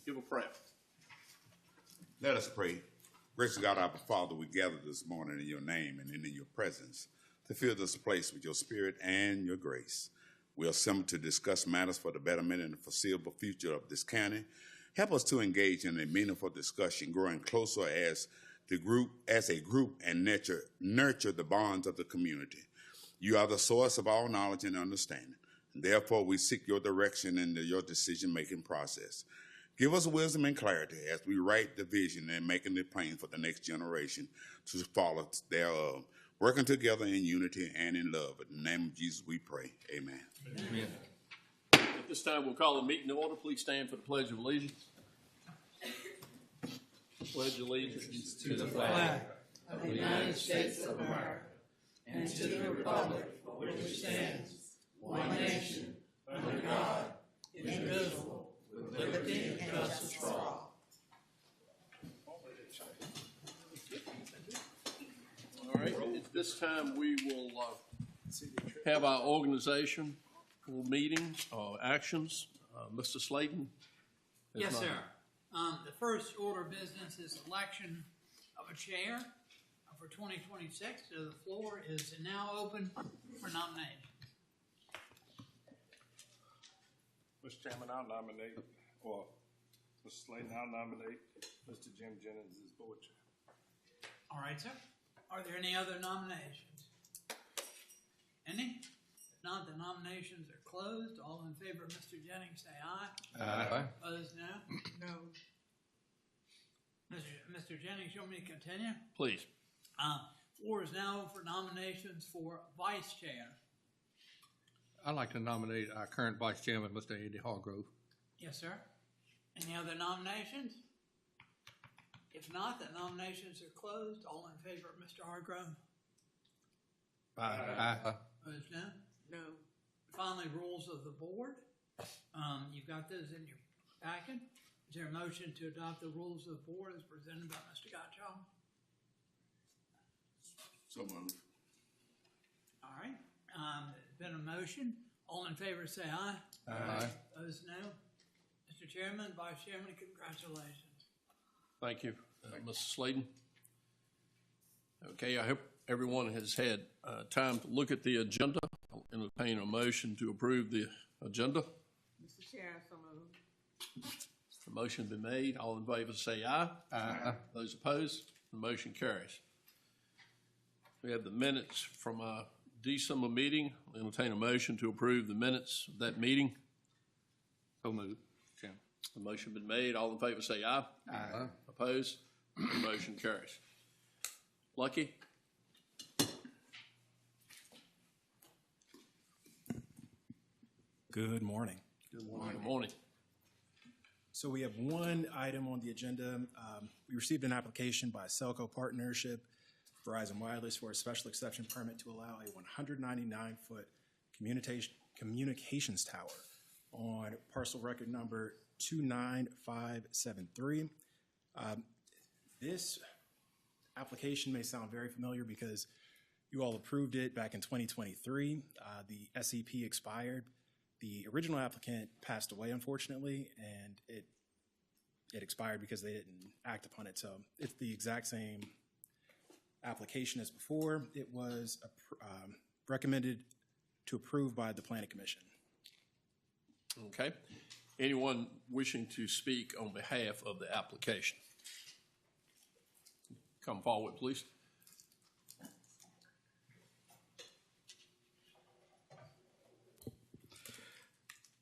Give a prayer. Let us pray. Gracious God, our Father, we gather this morning in your name and in your presence to fill this place with your spirit and your grace. We are assembled to discuss matters for the betterment and the foreseeable future of this county. Help us to engage in a meaningful discussion, growing closer as a group, and nurture the bonds of the community. You are the source of all knowledge and understanding. Therefore, we seek your direction in your decision-making process. Give us wisdom and clarity as we write the vision and making it plain for the next generation to follow thereof, working together in unity and in love. In the name of Jesus, we pray. Amen. Amen. At this time, we'll call the meeting to order. Please stand for the Pledge of Allegiance. Pledge allegiance to the flag of the United States of America and to the republic for which it stands, one nation, under God, indivisible, with liberty and justice for all. All right. At this time, we will have our organizational meeting actions. Mr. Slayton. Yes, sir. The first order of business is election of a chair for 2026. So the floor is now open for nomination. Mr. Chairman, I'll nominate, or Mr. Slayton, I'll nominate Mr. Jim Jennings as board chair. All right, sir. Are there any other nominations? Any? If not, the nominations are closed. All in favor of Mr. Jennings, say aye. Aye. Opposed, no? No. Mr. Jennings, you want me to continue? Please. Floor is now for nominations for vice chair. I'd like to nominate our current vice chairman, Mr. Andy Hargrove. Yes, sir. Any other nominations? If not, the nominations are closed. All in favor of Mr. Hargrove? Aye. Opposed, no? No. Finally, rules of the board. You've got those in your packet. Is there a motion to adopt the rules of the board as presented by Mr. Gottschall? So moved. All right. There's been a motion. All in favor say aye. Aye. Opposed, no. Mr. Chairman, Vice Chairman, congratulations. Thank you, Mr. Slayton. Okay, I hope everyone has had time to look at the agenda. I'll entertain a motion to approve the agenda. Mr. Chair, so moved. The motion been made. All in favor say aye. Aye. Those opposed, the motion carries. We have the minutes from our December meeting. I'll entertain a motion to approve the minutes of that meeting. So moved, Chairman. The motion been made. All in favor say aye. Aye. Opposed, the motion carries. Lucky? Good morning. Good morning. Good morning. So we have one item on the agenda. We received an application by Celco Partnership, Verizon Wireless, for a special exception permit to allow a 199-foot communications tower on parcel record number 29573. This application may sound very familiar because you all approved it back in 2023. The SEP expired. The original applicant passed away, unfortunately, and it expired because they didn't act upon it. So it's the exact same application as before. It was recommended to approve by the Planning Commission. Okay. Anyone wishing to speak on behalf of the application? Come forward, please.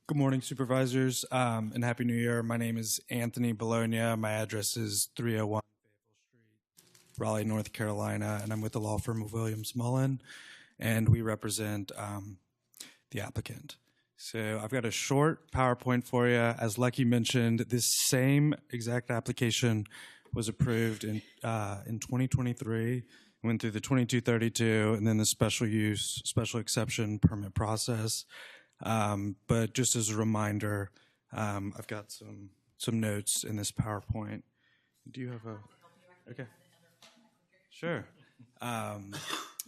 Good morning, Supervisors, and Happy New Year. My name is Anthony Bologna. My address is 301 Fayetteville Street, Raleigh, North Carolina, and I'm with the law firm of Williams Mullen, and we represent the applicant. So I've got a short PowerPoint for you. As Lucky mentioned, this same exact application was approved in 2023, went through the 2232, and then the special exception permit process. But just as a reminder, I've got some notes in this PowerPoint. Do you have a? Okay. Sure.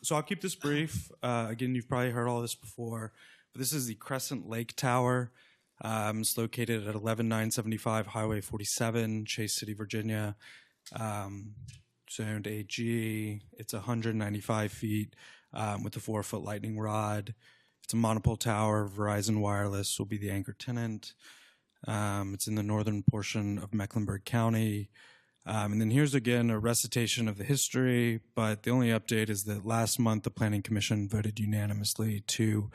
So I'll keep this brief. Again, you've probably heard all this before, but this is the Crescent Lake Tower. It's located at 11975 Highway 47, Chase City, Virginia. Zoned AG. It's 195 feet with a 4-foot lightning rod. It's a monopole tower. Verizon Wireless will be the anchor tenant. It's in the northern portion of Mecklenburg County. And then here's again a recitation of the history, but the only update is that last month the Planning Commission voted unanimously to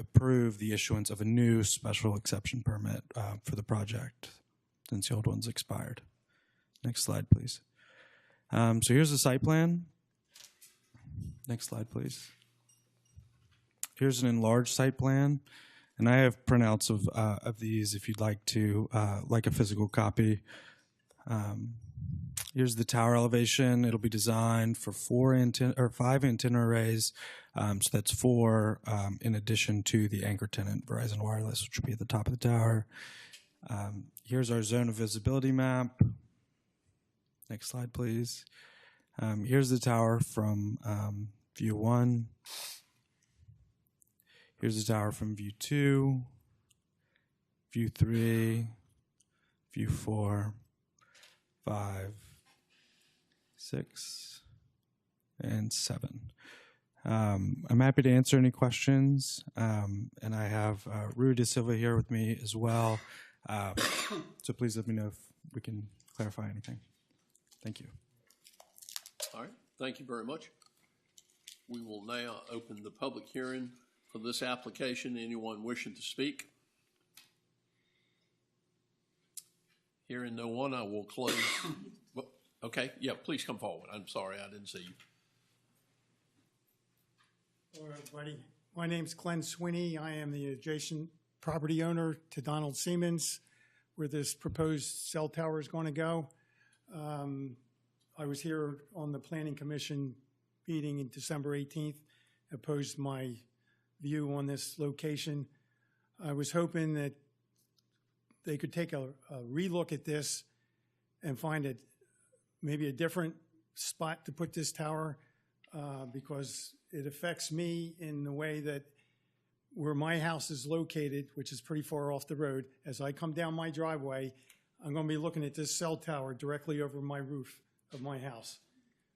approve the issuance of a new special exception permit for the project since the old one's expired. Next slide, please. So here's the site plan. Next slide, please. Here's an enlarged site plan, and I have printouts of these if you'd like to, like a physical copy. Here's the tower elevation. It'll be designed for 5 antenna arrays. So that's 4 in addition to the anchor tenant, Verizon Wireless, which will be at the top of the tower. Here's our zone of visibility map. Next slide, please. Here's the tower from view 1. Here's the tower from view 2, view 3, view 4, 5, 6, and 7. I'm happy to answer any questions, and I have Rui De Silva here with me as well. So please let me know if we can clarify anything. Thank you. All right, thank you very much. We will now open the public hearing for this application. Anyone wishing to speak? Hearing no one, I will close. Well, okay, yeah, please come forward. I'm sorry, I didn't see you. Hello, everybody. My name's Glenn Swinney. I am the adjacent property owner to Donald Siemens, where this proposed cell tower is going to go. I was here on the Planning Commission meeting in December 18th, opposed my view on this location. I was hoping that they could take a relook at this and find maybe a different spot to put this tower because it affects me in the way that where my house is located, which is pretty far off the road. As I come down my driveway, I'm going to be looking at this cell tower directly over my roof of my house.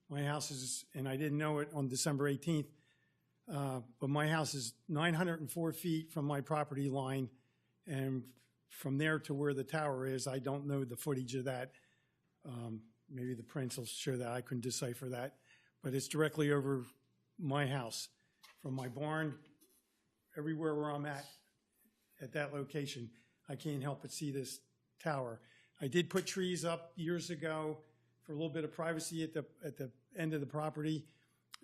My house is, and I didn't know it on December 18th, but my house is 904 feet from my property line, and from there to where the tower is, I don't know the footage of that. Maybe the prints will show that. I couldn't decipher that, but it's directly over my house. From my barn, everywhere where I'm at that location, I can't help but see this tower. I did put trees up years ago for a little bit of privacy at the end of the property.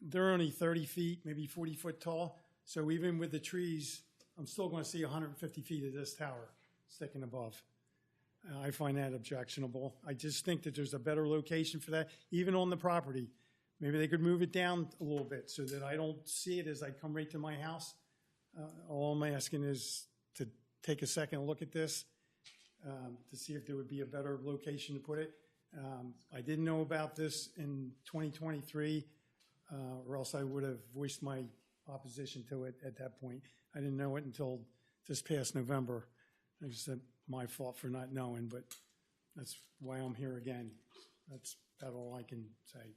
They're only 30 feet, maybe 40 foot tall. So even with the trees, I'm still going to see 150 feet of this tower sticking above. I find that objectionable. I just think that there's a better location for that, even on the property. Maybe they could move it down a little bit so that I don't see it as I come right to my house. All I'm asking is to take a second look at this to see if there would be a better location to put it. I didn't know about this in 2023, or else I would have voiced my opposition to it at that point. I didn't know it until this past November. It's my fault for not knowing, but that's why I'm here again. That's about all I can say.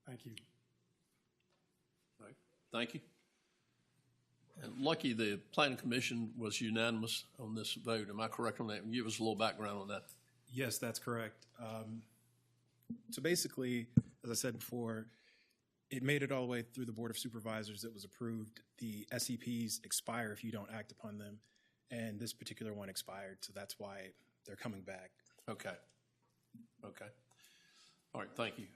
Thank you. All right, thank you. And lucky the Planning Commission was unanimous on this vote. Am I correct on that? Give us a little background on that. Yes, that's correct. So basically, as I said before, it made it all the way through the Board of Supervisors. It was approved. The SEPs expire if you don't act upon them, and this particular one expired, so that's why they're coming back. Okay. Okay. All right, thank you.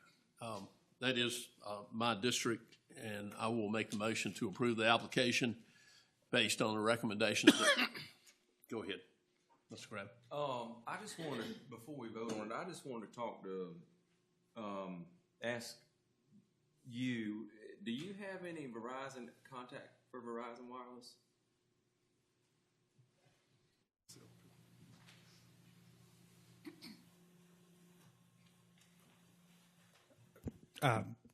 That is my district, and I will make the motion to approve the application based on the recommendations. Go ahead, Mr. Graham. I just wanted, before we vote on it, I just wanted to talk to, ask you, do you have any Verizon contact for Verizon Wireless?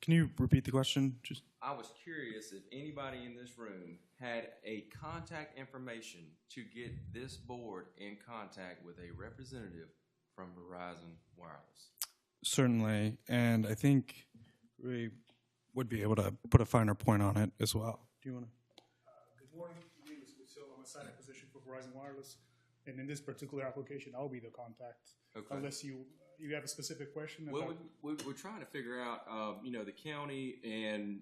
Can you repeat the question? Just I I was curious if anybody in this room had a contact information to get this board in contact with a representative from Verizon Wireless. Certainly, and I think we would be able to put a finer point on it as well. Do you want to? Good morning. My name is Lucille. I'm a site acquisition for Verizon Wireless. And in this particular application, I'll be the contact. Okay. Unless you have a specific question. Well, we're trying to figure out, the county and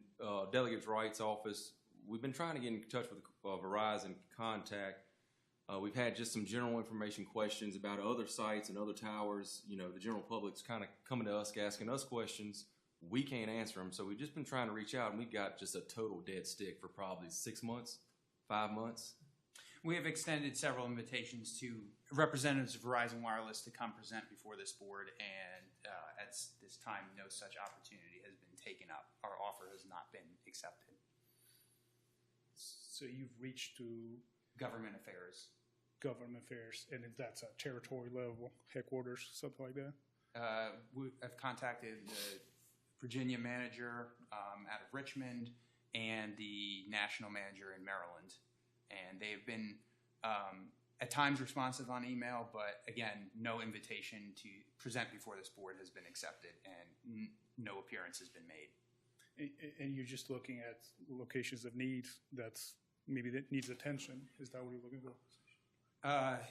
Delegates' Rights Office, we've been trying to get in touch with Verizon Contact. We've had just some general information questions about other sites and other towers. The general public's kind of coming to us, asking us questions. We can't answer them, so we've just been trying to reach out, and we've got just a total dead stick for probably 6 months, 5 months. We have extended several invitations to representatives of Verizon Wireless to come present before this board, and at this time, no such opportunity has been taken up. Our offer has not been accepted. So you've reached to Government affairs. government affairs, and if that's a territory level, headquarters, something like that? I've contacted the Virginia manager out of Richmond and the national manager in Maryland. And they've been at times responsive on email, but again, no invitation to present before this board has been accepted, and no appearance has been made. And you're just looking at locations of need that needs attention. Is that what you're looking for?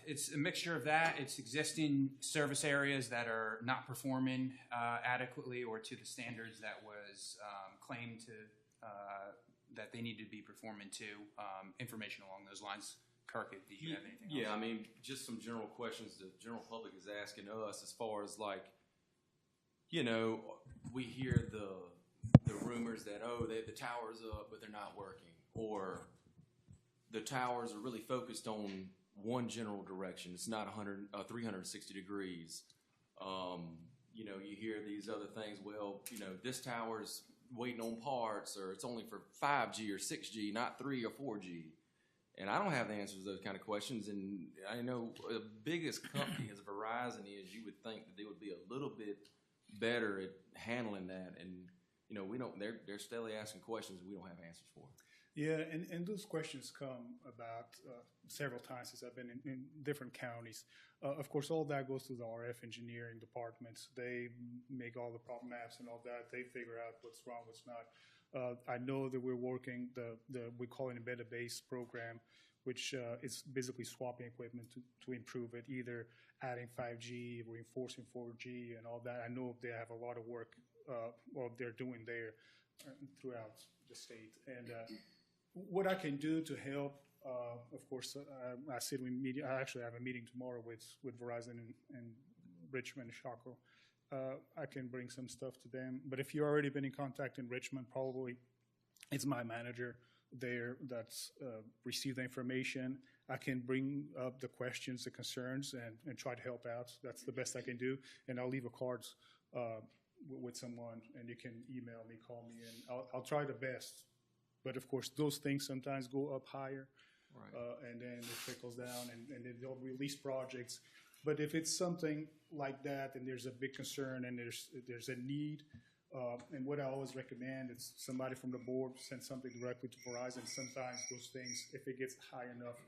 It's a mixture of that. It's existing service areas that are not performing adequately or to the standards that was claimed to that they need to be performing to. Information along those lines. Kirk, did you have anything else? Yeah, I mean, just some general questions the general public is asking us as far as we hear the rumors that, the tower's up, but they're not working. Or the towers are really focused on one general direction. It's not 360 degrees. You hear these other things, this tower's waiting on parts, or it's only for 5G or 6G, not 3 or 4G. And I don't have the answers to those kind of questions. And I know the biggest company as Verizon is, you would think that they would be a little bit better at handling that. And, we don't, they're steadily asking questions we don't have answers for. Yeah, and those questions come about several times since I've been in different counties. Of course, all that goes to the RF engineering departments. They make all the problem maps and all that. They figure out what's wrong, what's not. I know that we're working we call it embedded base program, which is basically swapping equipment to improve it, either adding 5G, reinforcing 4G, and all that. I know they have a lot of work, they're doing there throughout the state. And what I can do to help, of course, I actually have a meeting tomorrow with Verizon and Richmond and Chaco. I can bring some stuff to them. But if you've already been in contact in Richmond, probably it's my manager there that's received the information. I can bring up the questions, the concerns, and try to help out. That's the best I can do. And I'll leave a card with someone, and you can email me, call me, and I'll try the best. But of course, those things sometimes go up higher, right. And then it trickles down, and then they'll release projects. But if it's something like that, and there's a big concern, and there's a need, and what I always recommend is somebody from the board send something directly to Verizon. Sometimes those things, if it gets high enough,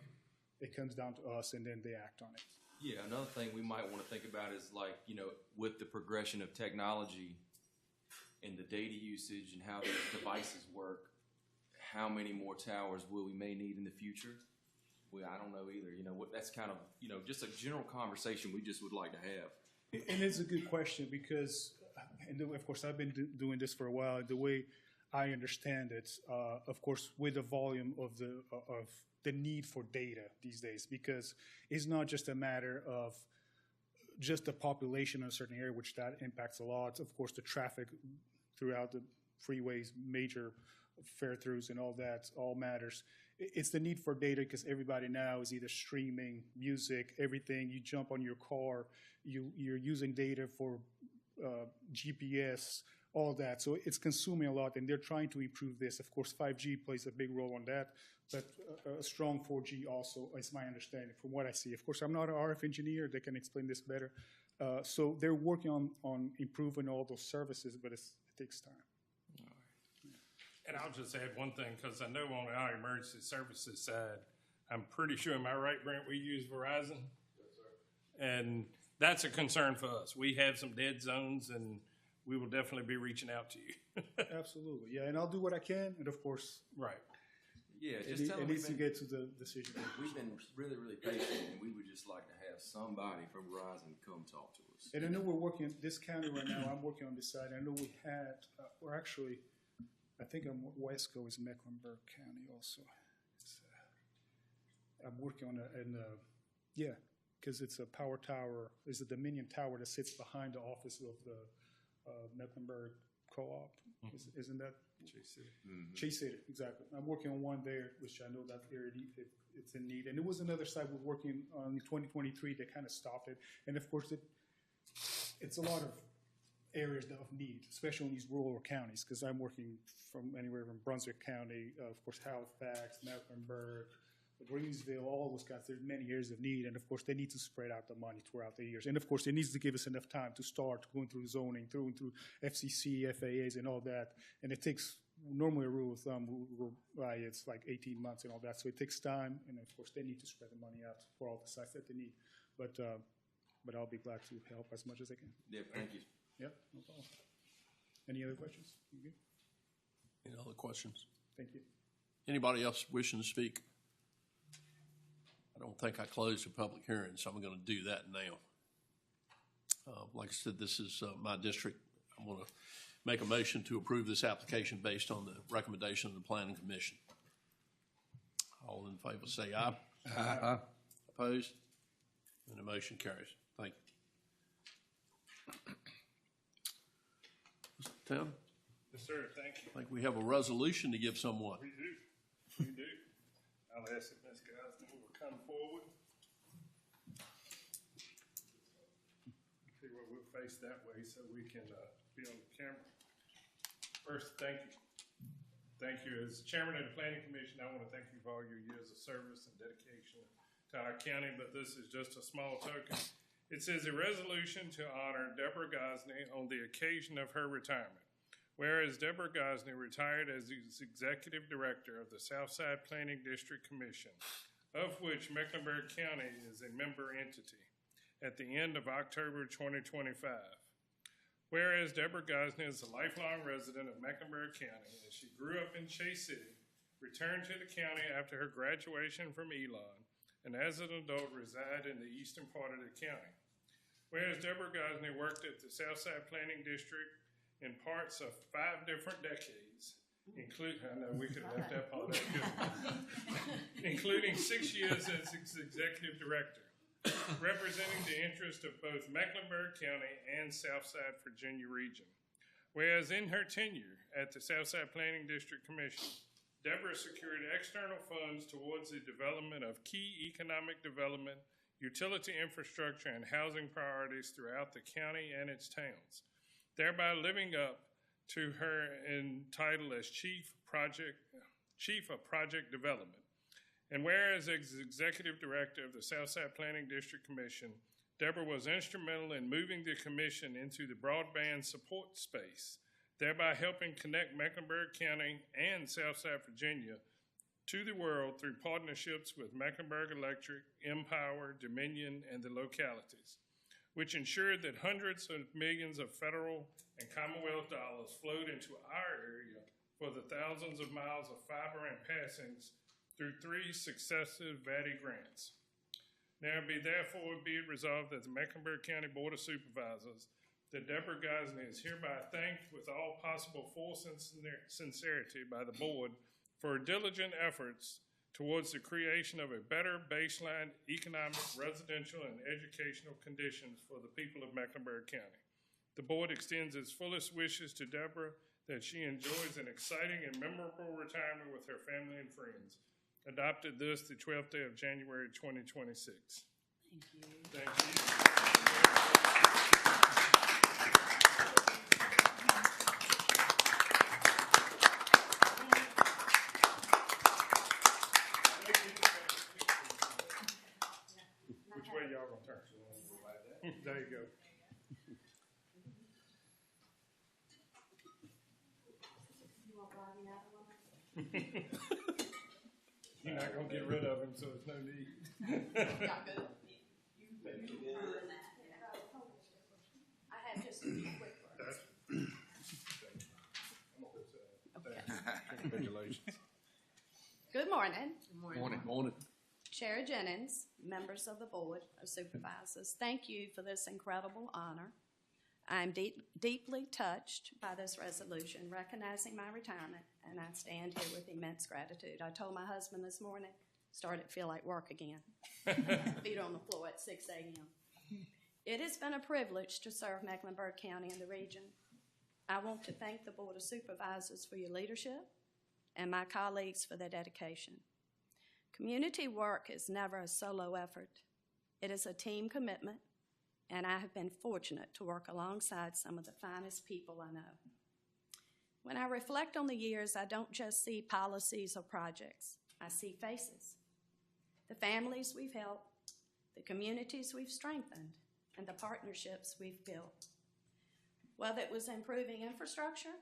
it comes down to us, and then they act on it. Yeah, another thing we might want to think about is with the progression of technology and the data usage and how these devices work, how many more towers we may need in the future? I don't know either. That's kind of, just a general conversation we just would like to have. And it's a good question because, and of course, I've been doing this for a while. The way I understand it, of course, with the volume of the need for data these days, because it's not just a matter of just the population in a certain area, which that impacts a lot. Of course, the traffic throughout the freeways, major fare-throughs and all that all matters. It's the need for data because everybody now is either streaming music, everything. You jump on your car, you're using data for GPS, all that. So it's consuming a lot, and they're trying to improve this. Of course, 5G plays a big role on that, but a strong 4G also is my understanding from what I see. Of course, I'm not an RF engineer. They can explain this better. So they're working on improving all those services, but it takes time. And I'll just add one thing, because I know on our emergency services side, I'm pretty sure, am I right, Brent, we use Verizon? Yes, sir. And that's a concern for us. We have some dead zones, and we will definitely be reaching out to you. Absolutely, yeah, and I'll do what I can, and of course, Right. Yeah, it just tell them needs to get to the decision. we've been really, really patient, and we would just like to have somebody from Verizon come talk to us. And I know we're working, this county right now, I'm working on this side, I know we had, we're actually, I think Wesco is Mecklenburg County also. It's, I'm working on yeah, because it's a power tower, it's a Dominion tower that sits behind the office of the Mecklenburg Co-op. Isn't that? Chase City. Chase City, exactly. I'm working on one there, which I know that area, it's in need. And there was another site we're working on in 2023 that kind of stopped it. And of course, it's a lot of areas of need, especially in these rural counties, because I'm working from anywhere from Brunswick County, of course, Halifax, Mecklenburg, Greensville, all those guys. There's many areas of need, and of course, they need to spread out the money throughout the years. And of course, it needs to give us enough time to start going through zoning, through FCC, FAAs, and all that. And it takes normally a rule of thumb, it's like 18 months and all that. So it takes time, and of course, they need to spread the money out for all the sites that they need. But I'll be glad to help as much as I can. Yeah, thank you. Yep, no problem. Any other questions? You good? Any other questions? Thank you. Anybody else wishing to speak? I don't think I closed the public hearing, so I'm going to do that now. Like I said, this is my district. I want to make a motion to approve this application based on the recommendation of the Planning Commission. All in favor say aye. Aye. Opposed? And the motion carries. Thank you. Mr. Town, Yes, sir, thank you. I think we have a resolution to give someone. We do. We do. I'll ask if Ms. Gosnell will come forward. See what we'll face that way so we can be on the camera. First, thank you. Thank you. As chairman of the Planning Commission, I want to thank you for all your years of service and dedication to our county, but this is just a small token. It says a resolution to honor Deborah Gosnell on the occasion of her retirement. Whereas Deborah Gosnell retired as the executive director of the Southside Planning District Commission, of which Mecklenburg County is a member entity, at the end of October 2025. Whereas Deborah Gosnell is a lifelong resident of Mecklenburg County, as she grew up in Chase City, returned to the county after her graduation from Elon, and as an adult reside in the eastern part of the county. Whereas Deborah Gosnell worked at the Southside Planning District in parts of 5 different decades, including 6 years as its executive director, representing the interest of both Mecklenburg County and Southside Virginia region. Whereas in her tenure at the Southside Planning District Commission, Deborah secured external funds towards the development of key economic development, utility infrastructure, and housing priorities throughout the county and its towns, thereby living up to her title as Chief of Project Development. And whereas as Executive Director of the Southside Planning District Commission, Deborah was instrumental in moving the commission into the broadband support space, thereby helping connect Mecklenburg County and Southside Virginia to the world through partnerships with Mecklenburg Electric, Empower, Dominion, and the localities, which ensured that hundreds of millions of federal and Commonwealth dollars flowed into our area for the thousands of miles of fiber and passings through 3 successive VATI grants. Now be it resolved that the Mecklenburg County Board of Supervisors that Deborah Gosnell is hereby thanked with all possible force and sincerity by the board for her diligent efforts towards the creation of a better baseline economic, residential, and educational conditions for the people of Mecklenburg County. The board extends its fullest wishes to Deborah that she enjoys an exciting and memorable retirement with her family and friends. Adopted this the 12th day of January 2026. Thank you. Thank you. Which way y'all gonna turn? There you go. You want Bobby out one? You're not gonna get rid of him, so there's no need. I have just a few quick words. Congratulations. Good morning. Morning. Chair Jennings, members of the Board of Supervisors, thank you for this incredible honor. I'm deeply touched by this resolution recognizing my retirement, and I stand here with immense gratitude. I told my husband this morning, started to feel like work again. Feet on the floor at 6 a.m. It has been a privilege to serve Mecklenburg County and the region. I want to thank the Board of Supervisors for your leadership and my colleagues for their dedication. Community work is never a solo effort. It is a team commitment, and I have been fortunate to work alongside some of the finest people I know. When I reflect on the years, I don't just see policies or projects. I see faces. The families we've helped, the communities we've strengthened, and the partnerships we've built. Whether it was improving infrastructure,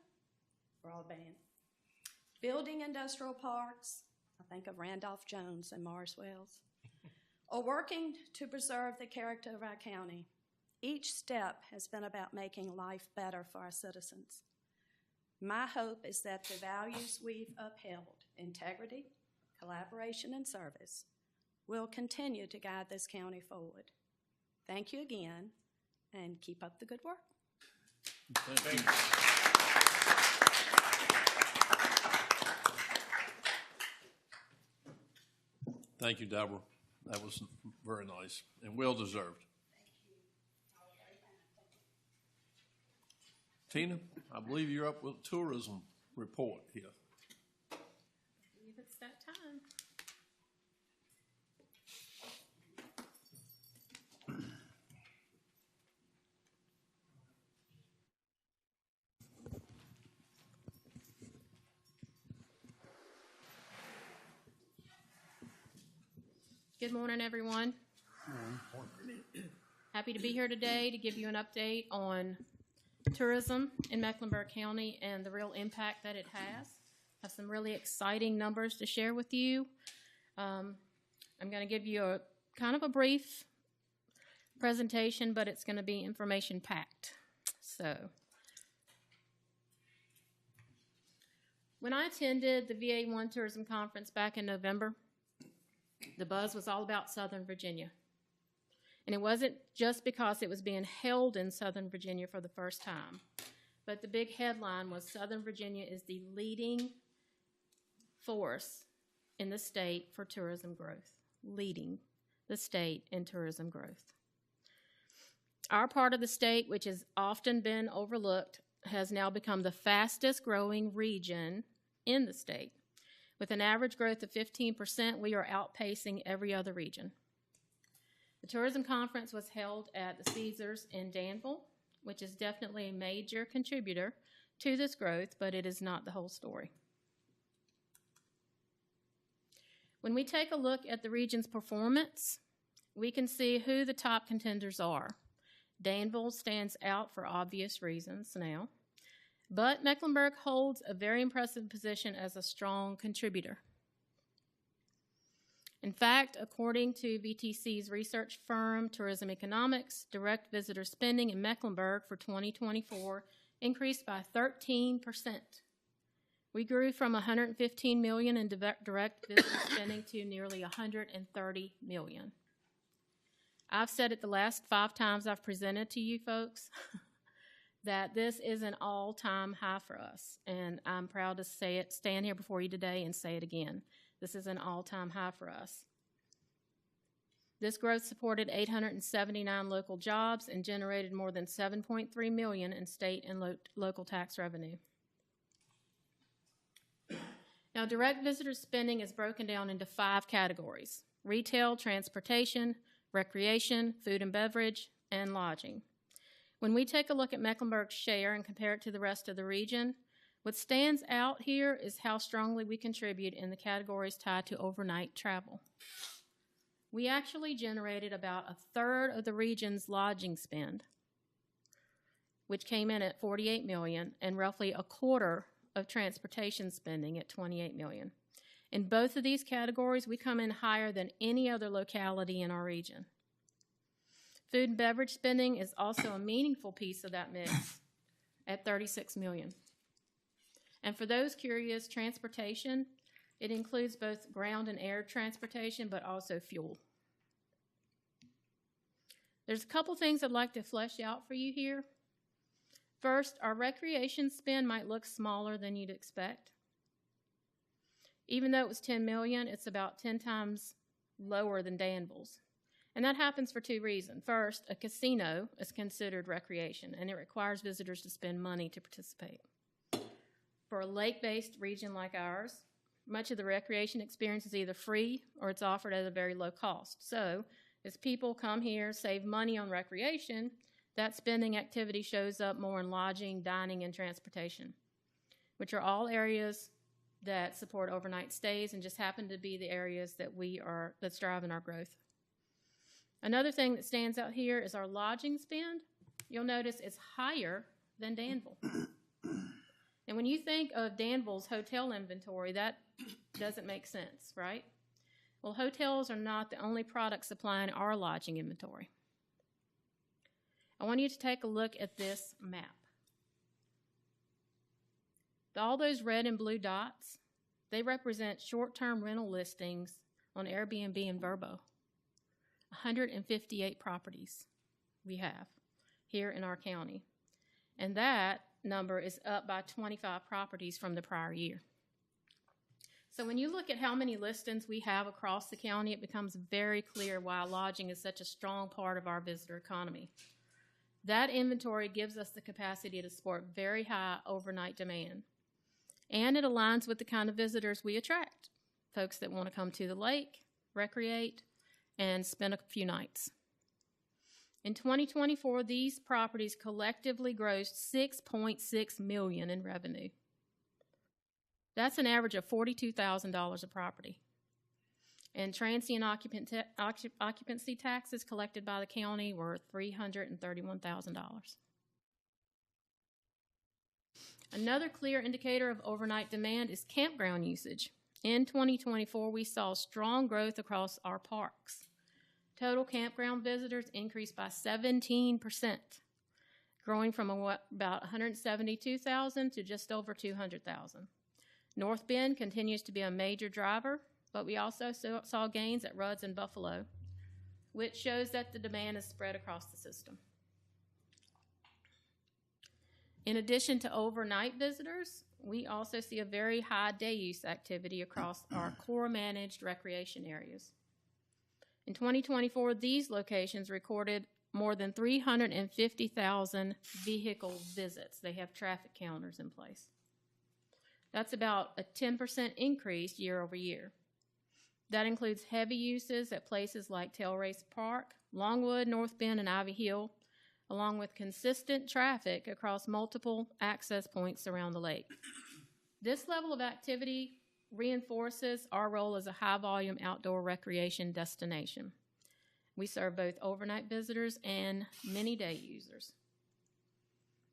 broadband, building industrial parks, I think of Randolph Jones and Morris Wells, or working to preserve the character of our county, each step has been about making life better for our citizens. My hope is that the values we've upheld, integrity, collaboration, and service, will continue to guide this county forward. Thank you again, and keep up the good work. Thank you. Thank you, Deborah. That was very nice and well deserved. Tina, I believe you're up with a tourism report here. I believe it's that time. Good morning, everyone. Happy to be here today to give you an update on tourism in Mecklenburg County and the real impact that it has. I have some really exciting numbers to share with you. I'm going to give you a kind of a brief presentation, but it's going to be information packed. So, when I attended the VA One Tourism Conference back in November, the buzz was all about Southern Virginia. And it wasn't just because it was being held in Southern Virginia for the first time, but the big headline was Southern Virginia is the leading force in the state for tourism growth, leading the state in tourism growth. Our part of the state, which has often been overlooked, has now become the fastest growing region in the state. With an average growth of 15%, we are outpacing every other region. The tourism conference was held at the Caesars in Danville, which is definitely a major contributor to this growth, but it is not the whole story. When we take a look at the region's performance, we can see who the top contenders are. Danville stands out for obvious reasons now, but Mecklenburg holds a very impressive position as a strong contributor. In fact, according to VTC's research firm, Tourism Economics, direct visitor spending in Mecklenburg for 2024 increased by 13%. We grew from $115 million in direct visitor spending to nearly $130 million. I've said it the last 5 times I've presented to you folks that this is an all-time high for us, and I'm proud to say it, stand here before you today and say it again. This is an all-time high for us. This growth supported 879 local jobs and generated more than $7.3 million in state and local tax revenue. Now, direct visitor spending is broken down into 5 categories: retail, transportation, recreation, food and beverage, and lodging. When we take a look at Mecklenburg's share and compare it to the rest of the region, what stands out here is how strongly we contribute in the categories tied to overnight travel. We actually generated about 1/3 of the region's lodging spend, which came in at $48 million, and roughly 1/4 of transportation spending at $28 million. In both of these categories, we come in higher than any other locality in our region. Food and beverage spending is also a meaningful piece of that mix at $36 million. And for those curious, transportation, it includes both ground and air transportation, but also fuel. There's a couple things I'd like to flesh out for you here. First, our recreation spend might look smaller than you'd expect. Even though it was $10 million, it's about 10 times lower than Danville's. And that happens for two reasons. First, a casino is considered recreation, and it requires visitors to spend money to participate. For a lake-based region like ours, much of the recreation experience is either free or it's offered at a very low cost. So, as people come here, save money on recreation, that spending activity shows up more in lodging, dining, and transportation, which are all areas that support overnight stays and just happen to be the areas that's driving our growth. Another thing that stands out here is our lodging spend. You'll notice it's higher than Danville. And when you think of Danville's hotel inventory, that doesn't make sense, right? Well, hotels are not the only product supplying our lodging inventory. I want you to take a look at this map. All those red and blue dots, they represent short-term rental listings on Airbnb and Vrbo. 158 properties we have here in our county. And that number is up by 25 properties from the prior year. So when you look at how many listings we have across the county, it becomes very clear why lodging is such a strong part of our visitor economy. That inventory gives us the capacity to support very high overnight demand. And it aligns with the kind of visitors we attract, folks that want to come to the lake, recreate, and spend a few nights. In 2024, these properties collectively grossed $6.6 million in revenue. That's an average of $42,000 a property. And transient occupancy taxes collected by the county were $331,000. Another clear indicator of overnight demand is campground usage. In 2024, we saw strong growth across our parks. Total campground visitors increased by 17%, growing from about 172,000 to just over 200,000. North Bend continues to be a major driver, but we also saw gains at Rudd's and Buffalo, which shows that the demand is spread across the system. In addition to overnight visitors, we also see a very high day use activity across our core managed recreation areas. In 2024, these locations recorded more than 350,000 vehicle visits. They have traffic counters in place. That's about a 10% increase year over year. That includes heavy uses at places like Tailrace Park, Longwood, North Bend, and Ivy Hill, along with consistent traffic across multiple access points around the lake. This level of activity reinforces our role as a high-volume outdoor recreation destination. We serve both overnight visitors and many day users.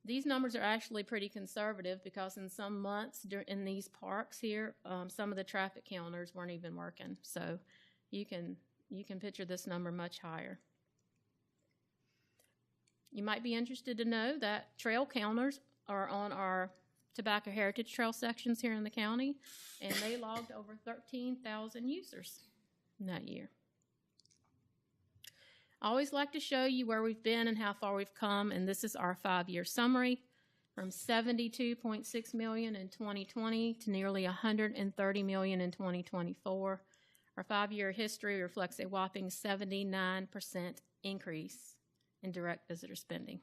These numbers are actually pretty conservative because in some months in these parks here, some of the traffic counters weren't even working. So you can picture this number much higher. You might be interested to know that trail counters are on our Tobacco Heritage Trail sections here in the county, and they logged over 13,000 users in that year. I always like to show you where we've been and how far we've come, and this is our 5-year summary from $72.6 million in 2020 to nearly $130 million in 2024. Our 5-year history reflects a whopping 79% increase in direct visitor spending.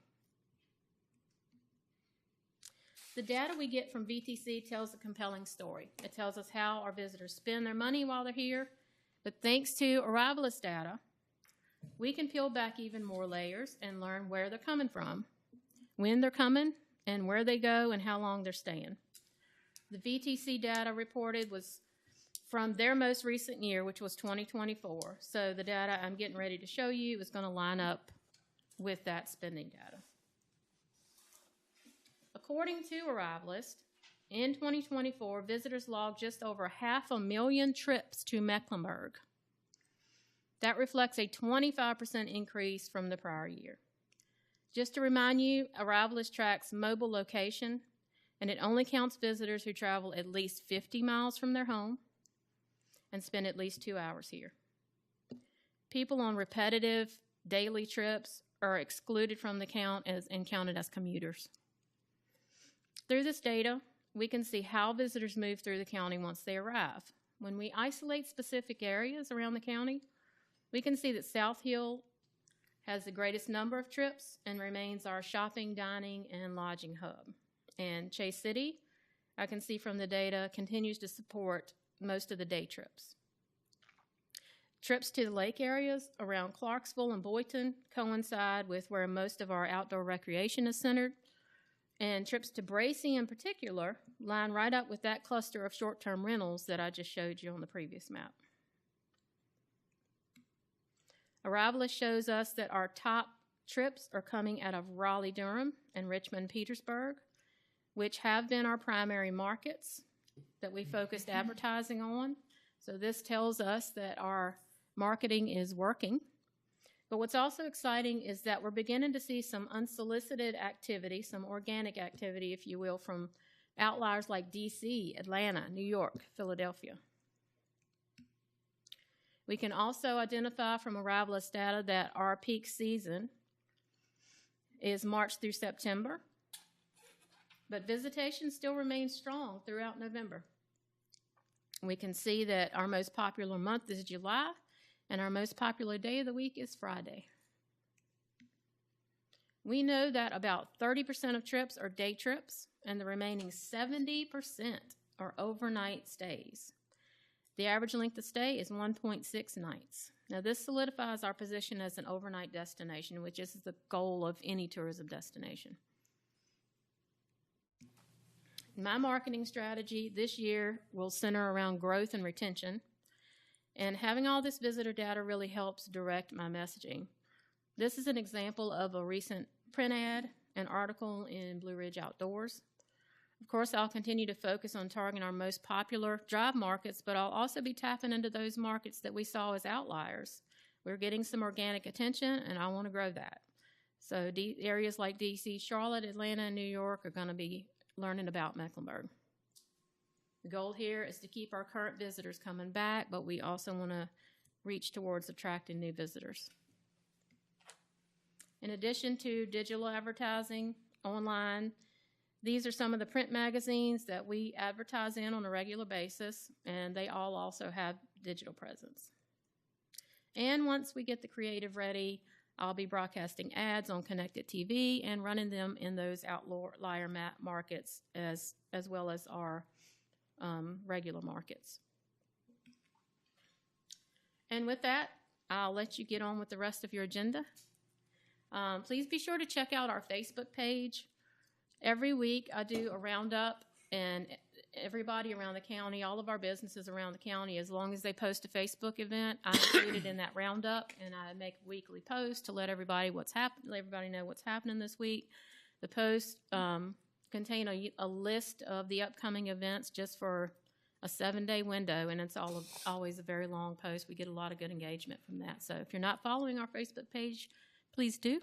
The data we get from VTC tells a compelling story. It tells us how our visitors spend their money while they're here, but thanks to arrivalist data, we can peel back even more layers and learn where they're coming from, when they're coming, and where they go and how long they're staying. The VTC data reported was from their most recent year, which was 2024. So the data I'm getting ready to show you is going to line up with that spending data. According to Arrivalist, In 2024, visitors logged just over 500,000 trips to Mecklenburg. That reflects a 25% increase from the prior year. Just to remind you, Arrivalist tracks mobile location, and it only counts visitors who travel at least 50 miles from their home and spend at least 2 hours here. People on repetitive daily trips are excluded from the count and counted as commuters. Through this data, we can see how visitors move through the county once they arrive. When we isolate specific areas around the county, we can see that South Hill has the greatest number of trips and remains our shopping, dining, and lodging hub. And Chase City, I can see from the data, continues to support most of the day trips. Trips to the lake areas around Clarksville and Boynton coincide with where most of our outdoor recreation is centered, and trips to Bracy in particular line right up with that cluster of short-term rentals that I just showed you on the previous map. Arrivalist shows us that our top trips are coming out of Raleigh-Durham and Richmond-Petersburg, which have been our primary markets that we focused advertising on. So this tells us that our marketing is working. But what's also exciting is that we're beginning to see some unsolicited activity, some organic activity, if you will, from outliers like DC, Atlanta, New York, Philadelphia. We can also identify from Arrivalist data that our peak season is March through September, but visitation still remains strong throughout November. We can see that our most popular month is July, and our most popular day of the week is Friday. We know that about 30% of trips are day trips, and the remaining 70% are overnight stays. The average length of stay is 1.6 nights. Now, this solidifies our position as an overnight destination, which is the goal of any tourism destination. My marketing strategy this year will center around growth and retention, and having all this visitor data really helps direct my messaging. This is an example of a recent print ad, an article in Blue Ridge Outdoors. Of course, I'll continue to focus on targeting our most popular drive markets, but I'll also be tapping into those markets that we saw as outliers. We're getting some organic attention, and I want to grow that. So areas like DC, Charlotte, Atlanta, and New York are going to be learning about Mecklenburg. The goal here is to keep our current visitors coming back, but we also want to reach towards attracting new visitors. In addition to digital advertising, online, these are some of the print magazines that we advertise in on a regular basis, and they all also have digital presence. And once we get the creative ready, I'll be broadcasting ads on connected TV and running them in those outlier markets as well as our regular markets. And with that, I'll let you get on with the rest of your agenda. Please be sure to check out our Facebook page. Every week I do a roundup, and everybody around the county, all of our businesses around the county, as long as they post a Facebook event, I include it in that roundup, and I make a weekly post to let everybody know what's happening this week. The posts contain a list of the upcoming events just for a 7-day window, and it's always a very long post. We get a lot of good engagement from that. So if you're not following our Facebook page, please do.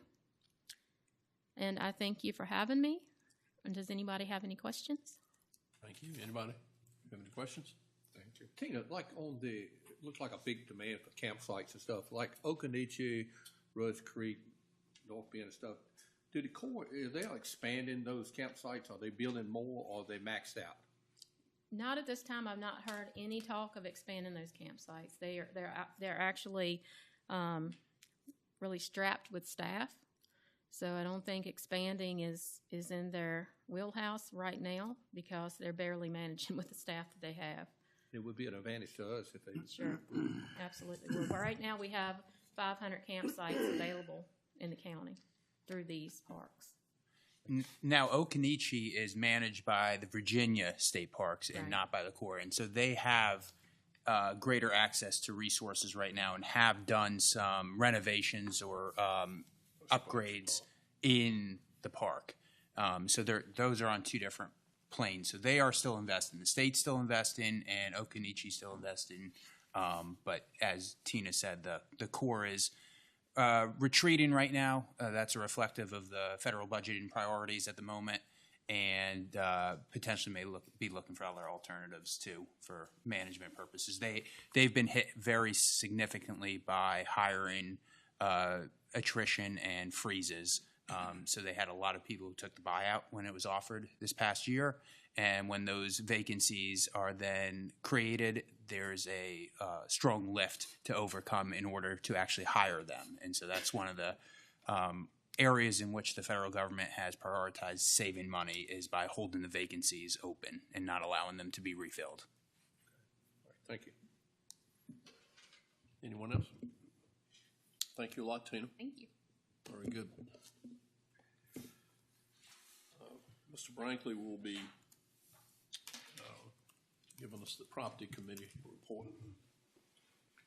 And I thank you for having me. And does anybody have any questions? Thank you. Anybody have any questions? Thank you. Tina, like it looks like a big demand for campsites and stuff, like Occoneechee, Rush Creek, North Bend and stuff. Do the Corps, are they expanding those campsites? Are they building more, or are they maxed out? Not at this time. I've not heard any talk of expanding those campsites. They're actually really strapped with staff. So I don't think expanding is in their wheelhouse right now because they're barely managing with the staff that they have. It would be an advantage to us if they... Sure, absolutely. Well, right now we have 500 campsites available in the county through these parks. Now, Occoneechee is managed by the Virginia State Parks and not by the Corps, and so they have greater access to resources right now and have done some renovations or upgrades in the park. So those are on two different Plains. So they are still investing. The state's still investing, and Okanichi's still investing. But as Tina said, the Corps is retreating right now. That's a reflective of the federal budgeting priorities at the moment, and potentially be looking for other alternatives too for management purposes. They've been hit very significantly by hiring, attrition, and freezes. So they had a lot of people who took the buyout when it was offered this past year, and when those vacancies are then created, there's a strong lift to overcome in order to actually hire them. And so that's one of the areas in which the federal government has prioritized saving money, is by holding the vacancies open and not allowing them to be refilled. Thank you. Anyone else? Thank you a lot, Tina. Thank you. Very good. Mr. Brankley will be giving us the property committee report.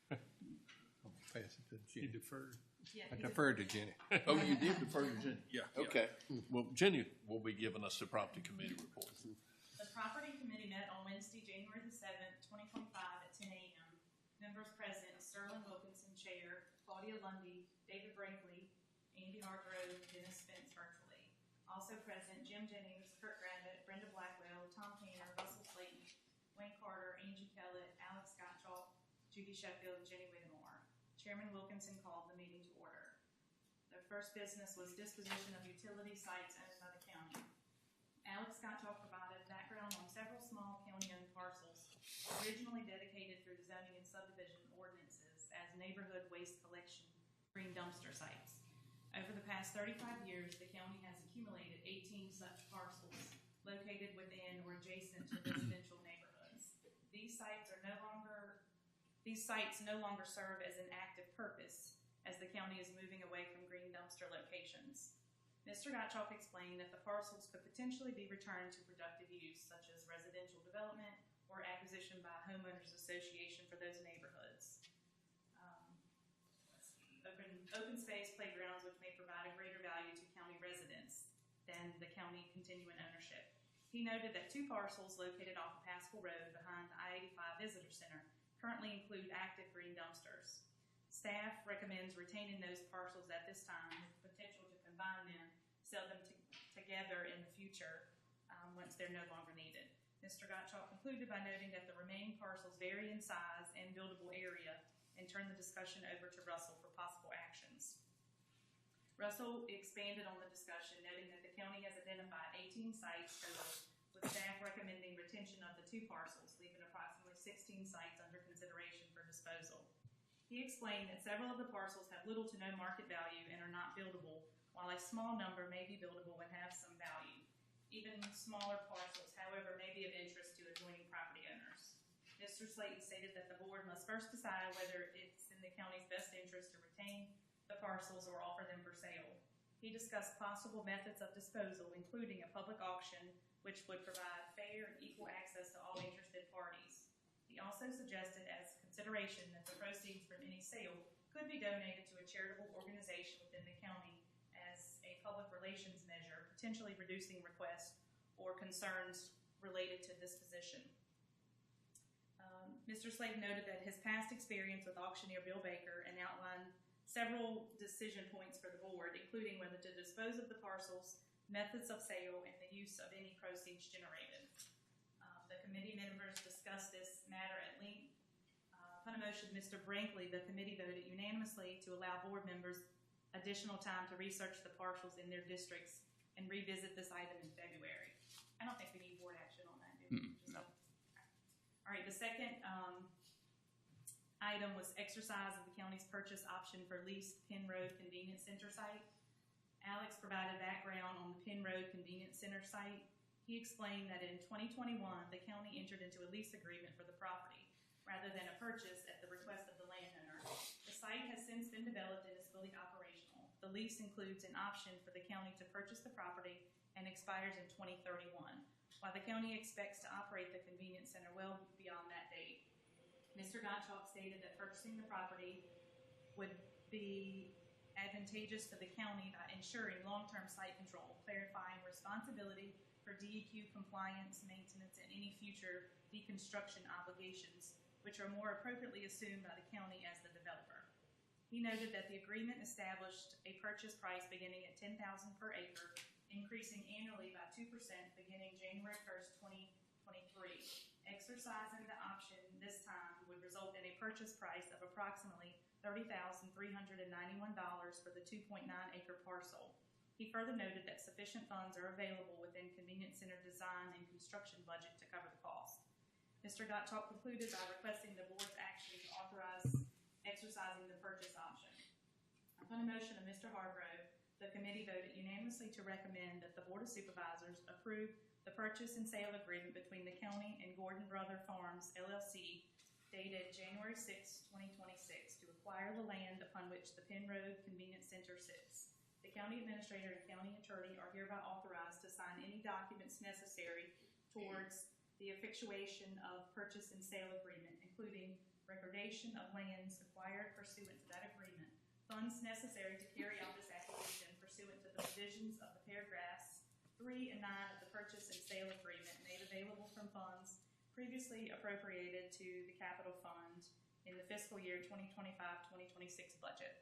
I'll pass it to Jenny. You deferred. I deferred to Jenny. Oh, you did defer to Jenny? Yeah. Okay. Well, Jenny will be giving us the property committee report. The property committee met on Wednesday, January the 7th, 2025 at 10 a.m. Members present: Sterling Wilkinson, Chair; Claudia Lundy, David Brinkley, Andy Hargrove, Dennis Spence virtually. Also present: Jim Jennings, Kurt Gravitt, Brenda Blackwell, Tom Tanner, Russell Slayton, Wayne Carter, Angie Kellett, Alex Gottschalk, Judy Sheffield, and Jenny Whittemore. Chairman Wilkinson called the meeting to order. The first business was disposition of utility sites owned by the county. Alex Gottschalk provided background on several small county-owned parcels originally dedicated through the zoning and subdivision ordinances as neighborhood waste collection green dumpster sites. Over the past 35 years, the county has accumulated 18 such parcels located within or adjacent to residential neighborhoods. These sites no longer serve as an active purpose, as the county is moving away from green dumpster locations. Mr. Gottschalk explained that the parcels could potentially be returned to productive use, such as residential development or acquisition by a homeowners association for those neighborhoods. Open space playgrounds, which may provide a greater value to county residents than the county continuing ownership. He noted that 2 parcels located off of Paschal Road behind the I-85 Visitor Center currently include active green dumpsters. Staff recommends retaining those parcels at this time, with the potential to combine them, sell them together in the future once they're no longer needed. Mr. Gottschalk concluded by noting that the remaining parcels vary in size and buildable area, and turned the discussion over to Russell for possible actions. Russell expanded on the discussion, noting that the county has identified 18 sites total, with staff recommending retention of the 2 parcels, leaving approximately 16 sites under consideration for disposal. He explained that several of the parcels have little to no market value and are not buildable, while a small number may be buildable and have some value. Even smaller parcels, however, may be of interest to adjoining property owners. Mr. Slayton stated that the board must first decide whether it's in the county's best interest to retain the parcels or offer them for sale. He discussed possible methods of disposal, including a public auction, which would provide fair and equal access to all interested parties. He also suggested as consideration that the proceeds from any sale could be donated to a charitable organization within the county as a public relations measure, potentially reducing requests or concerns related to disposition. Mr. Slayton noted that his past experience with auctioneer Bill Baker and outlined several decision points for the board, including whether to dispose of the parcels, methods of sale, and the use of any proceeds generated. The committee members discussed this matter at length. Upon a motion of Mr. Brinkley, the committee voted unanimously to allow board members additional time to research the parcels in their districts and revisit this item in February. I don't think we need board action on that, do we? No. All right, the second item was exercise of the county's purchase option for leased Penn Road Convenience Center site. Alex provided background on the Penn Road Convenience Center site. He explained that in 2021, the county entered into a lease agreement for the property, rather than a purchase at the request of the landowner. The site has since been developed and is fully operational. The lease includes an option for the county to purchase the property and expires in 2031. While the county expects to operate the convenience center well beyond that date. Mr. Gottschalk stated that purchasing the property would be advantageous to the county by ensuring long-term site control, clarifying responsibility for DEQ compliance, maintenance, and any future deconstruction obligations, which are more appropriately assumed by the county as the developer. He noted that the agreement established a purchase price beginning at $10,000 per acre, increasing annually by 2% beginning January 1st, 2023. Exercising the option this time would result in a purchase price of approximately $30,391 for the 2.9-acre parcel. He further noted that sufficient funds are available within convenience center design and construction budget to cover the cost. Mr. Gottschalk concluded by requesting the board's action to authorize exercising the purchase option. Upon a motion of Mr. Hargrove, the committee voted unanimously to recommend that the Board of Supervisors approve the purchase and sale agreement between the county and Gordon Brother Farms, LLC, dated January 6, 2026, to acquire the land upon which the Penn Road Convenience Center sits. The county administrator and county attorney are hereby authorized to sign any documents necessary towards the effectuation of purchase and sale agreement, including recordation of lands acquired pursuant to that agreement, funds necessary to carry out this acquisition pursuant to the provisions of the paragraphs 3 and 9 of the purchase and sale agreement made available from funds previously appropriated to the capital fund in the fiscal year 2025-2026 budget.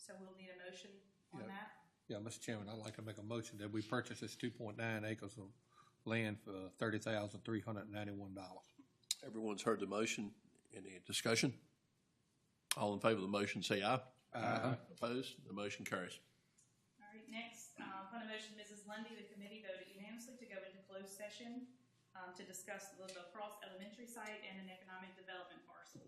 So we'll need a motion on that. Yeah, Mr. Chairman, I'd like to make a motion that we purchase this 2.9 acres of land for $30,391. Everyone's heard the motion. Any discussion? All in favor of the motion say aye. Aye. Opposed? The motion carries. All right, next, upon a motion of Mrs. Lundy, the committee voted unanimously to go into closed session to discuss the Cross Elementary site and an economic development parcel.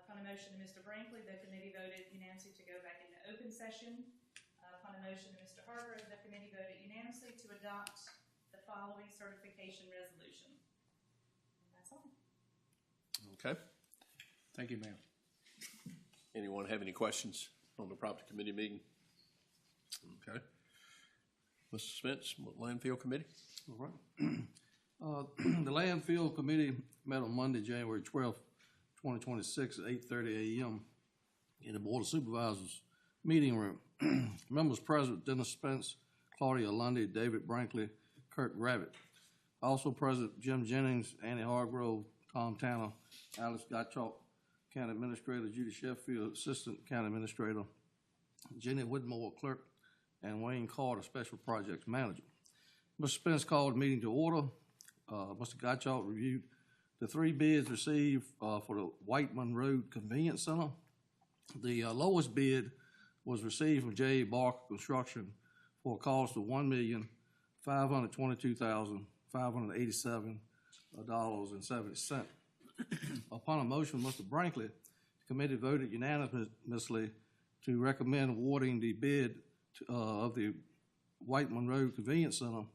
Upon a motion of Mr. Brinkley, the committee voted unanimously to go back into open session. Upon a motion of Mr. Hargrove, the committee voted unanimously to adopt the following certification resolution. And that's all. Okay. Thank you, ma'am. Anyone have any questions on the property committee meeting? Okay. Mr. Spence, Landfill Committee? All right. The Landfill Committee met on Monday, January 12th, 2026 at 8:30 a.m. in the Board of Supervisors meeting room. Members present: Dennis Spence, Claudia Lundy, David Brinkley, Kirk Rabbit. Also present: Jim Jennings, Annie Hargrove, Tom Tanner, Alex Gottschalk, County Administrator, Judy Sheffield, Assistant County Administrator, Jenny Whitmore, Clerk, and Wayne Carter, Special Projects Manager. Mr. Spence called the meeting to order. Mr. Gottschalk reviewed the 3 bids received for the Whiteman Road Convenience Center. The lowest bid was received from J. Barker Construction for a cost of $1,522,587.70. Upon a motion of Mr. Brinkley, the committee voted unanimously to recommend awarding the bid of the Whiteman Road Convenience Center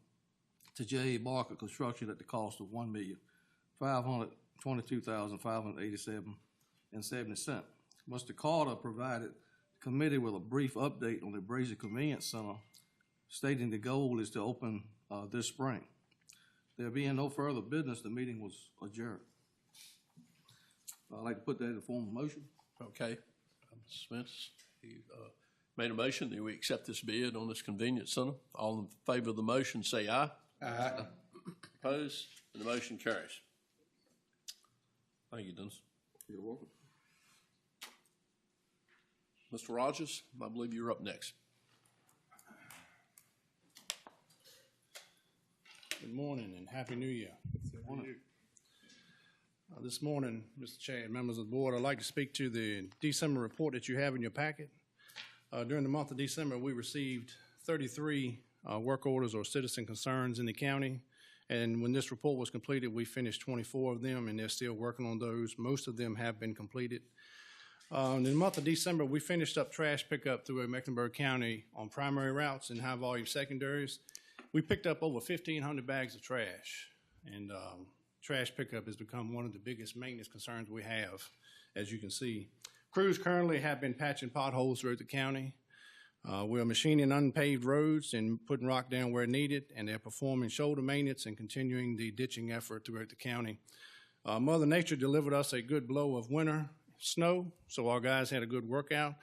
to J. Barker Construction at the cost of $1,522,587.70. Mr. Carter provided the committee with a brief update on the Brazy Convenience Center, stating the goal is to open this spring. There being no further business, the meeting was adjourned. I'd like to put that in the form of motion. Okay. Mr. Spence, you made a motion that we accept this bid on this convenience center. All in favor of the motion say aye. Aye. Opposed? And the motion carries. Thank you, Dennis. You're welcome. Mr. Rogers, I believe you're up next. Good morning and Happy New Year. This morning, Mr. Chair and members of the board, I'd like to speak to the December report that you have in your packet. During the month of December, we received 33 work orders or citizen concerns in the county. And when this report was completed, we finished 24 of them, and they're still working on those. Most of them have been completed. In the month of December, we finished up trash pickup through Mecklenburg County on primary routes and high-volume secondaries. We picked up over 1,500 bags of trash, and trash pickup has become one of the biggest maintenance concerns we have, as you can see. Crews currently have been patching potholes throughout the county. We're machining unpaved roads and putting rock down where needed, and they're performing shoulder maintenance and continuing the ditching effort throughout the county. Mother Nature delivered us a good blow of winter snow, so our guys had a good workout,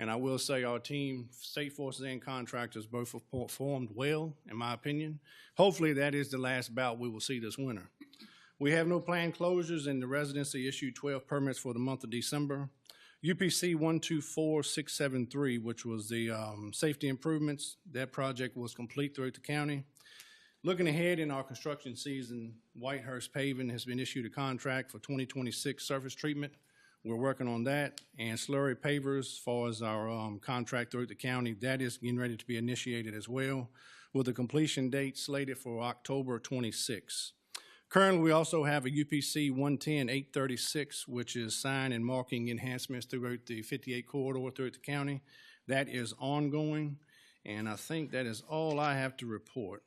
And I will say our team, state forces and contractors, both performed well, in my opinion. Hopefully that is the last bout we will see this winter. We have no planned closures, and the residency issued 12 permits for the month of December. UPC 124673, which was the safety improvements, that project was complete throughout the county. Looking ahead in our construction season, Whitehurst Paving has been issued a contract for 2026 surface treatment. We're working on that. And Slurry Pavers, as far as our contract throughout the county, that is getting ready to be initiated as well, with a completion date slated for October 26. Currently, we also have a UPC 110-836, which is sign and marking enhancements throughout the 58 corridor throughout the county. That is ongoing, and I think that is all I have to report,